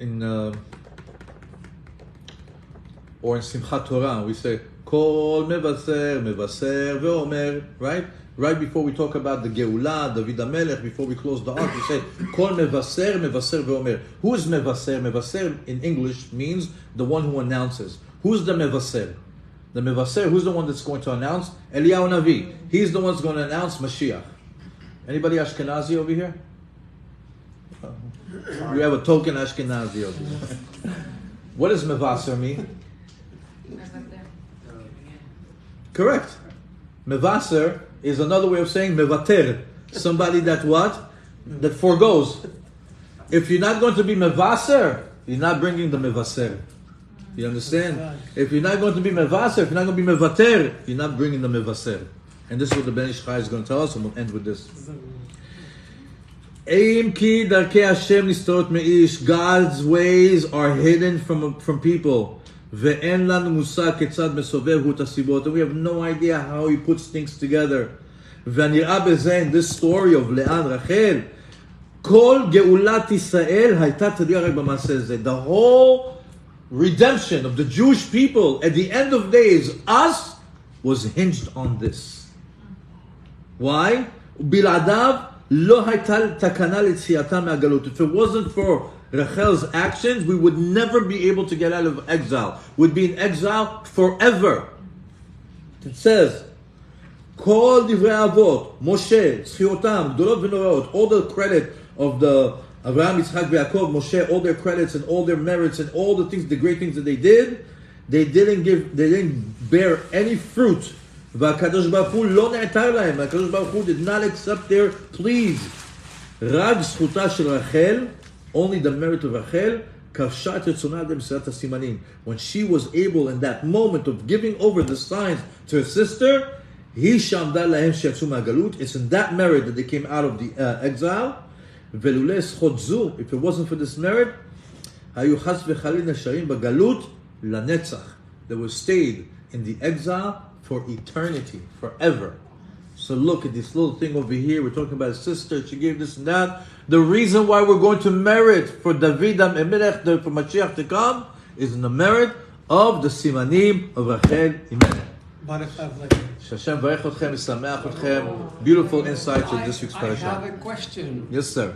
Simchat Torah we say Kol mevaser ve'omer, right? Right before we talk about the Geulah, David HaMelech, before we close the ark, we say Kol mevaser ve'omer. Who is mevaser? Mevaser in English means the one who announces. Who's the mevaser? The mevaser, who's the one that's going to announce? Eliyahu Navi. He's the one that's going to announce Mashiach. Anybody Ashkenazi over here? We have a token Ashkenazi over here. What does mevaser mean? Correct. Mevaser is another way of saying mevater. Somebody that what? That forgoes. If you're not going to be mevaser, you're not bringing the mevaser. You understand? If you're not going to be mevaser, if you're not going to be mevater, you're not bringing the mevaser. And this is what the Ben Ish Chai is going to tell us, and we'll end with this. God's ways are hidden from people. And we have no idea how he puts things together. In this story of Leah and Rachel, the whole redemption of the Jewish people at the end of days, us, was hinged on this. Why? If it wasn't for Rachel's actions, we would never be able to get out of exile. We'd be in exile forever. It says, Kol divrei avot, Moshe, tzchiotam, gdolot v'noraot, all the credit of the Abraham, Yitzchak, Yaakov, Moshe, all their credits and all their merits and all the things, the great things that they didn't bear any fruit. והקדוש ברוך הוא לא נעתר להם, הקדוש ברוך הוא did not accept their pleas. רק זכותה של רחל, only the merit of רחל, כבשה את רצונה במסירת הסימנים. When she was able in that moment of giving over the signs to her sister, היא שעמדה להם שיצאו מהגלות. It's in that merit that they came out of the exile. ולולא זכות זו, if it wasn't for this merit, היו חס וחלילה נשארים בגלות לנצח. They were stayed in the exile for eternity, forever. So look at this little thing over here. We're talking about a sister. She gave this and that. The reason why we're going to merit for David HaMelech, for Mashiach to come, is in the merit of the Simanim of Rachel Imenu. Hashem varech otchem, yisameach otchem. Beautiful insights of this week's parasha. I have a question. Yes, sir.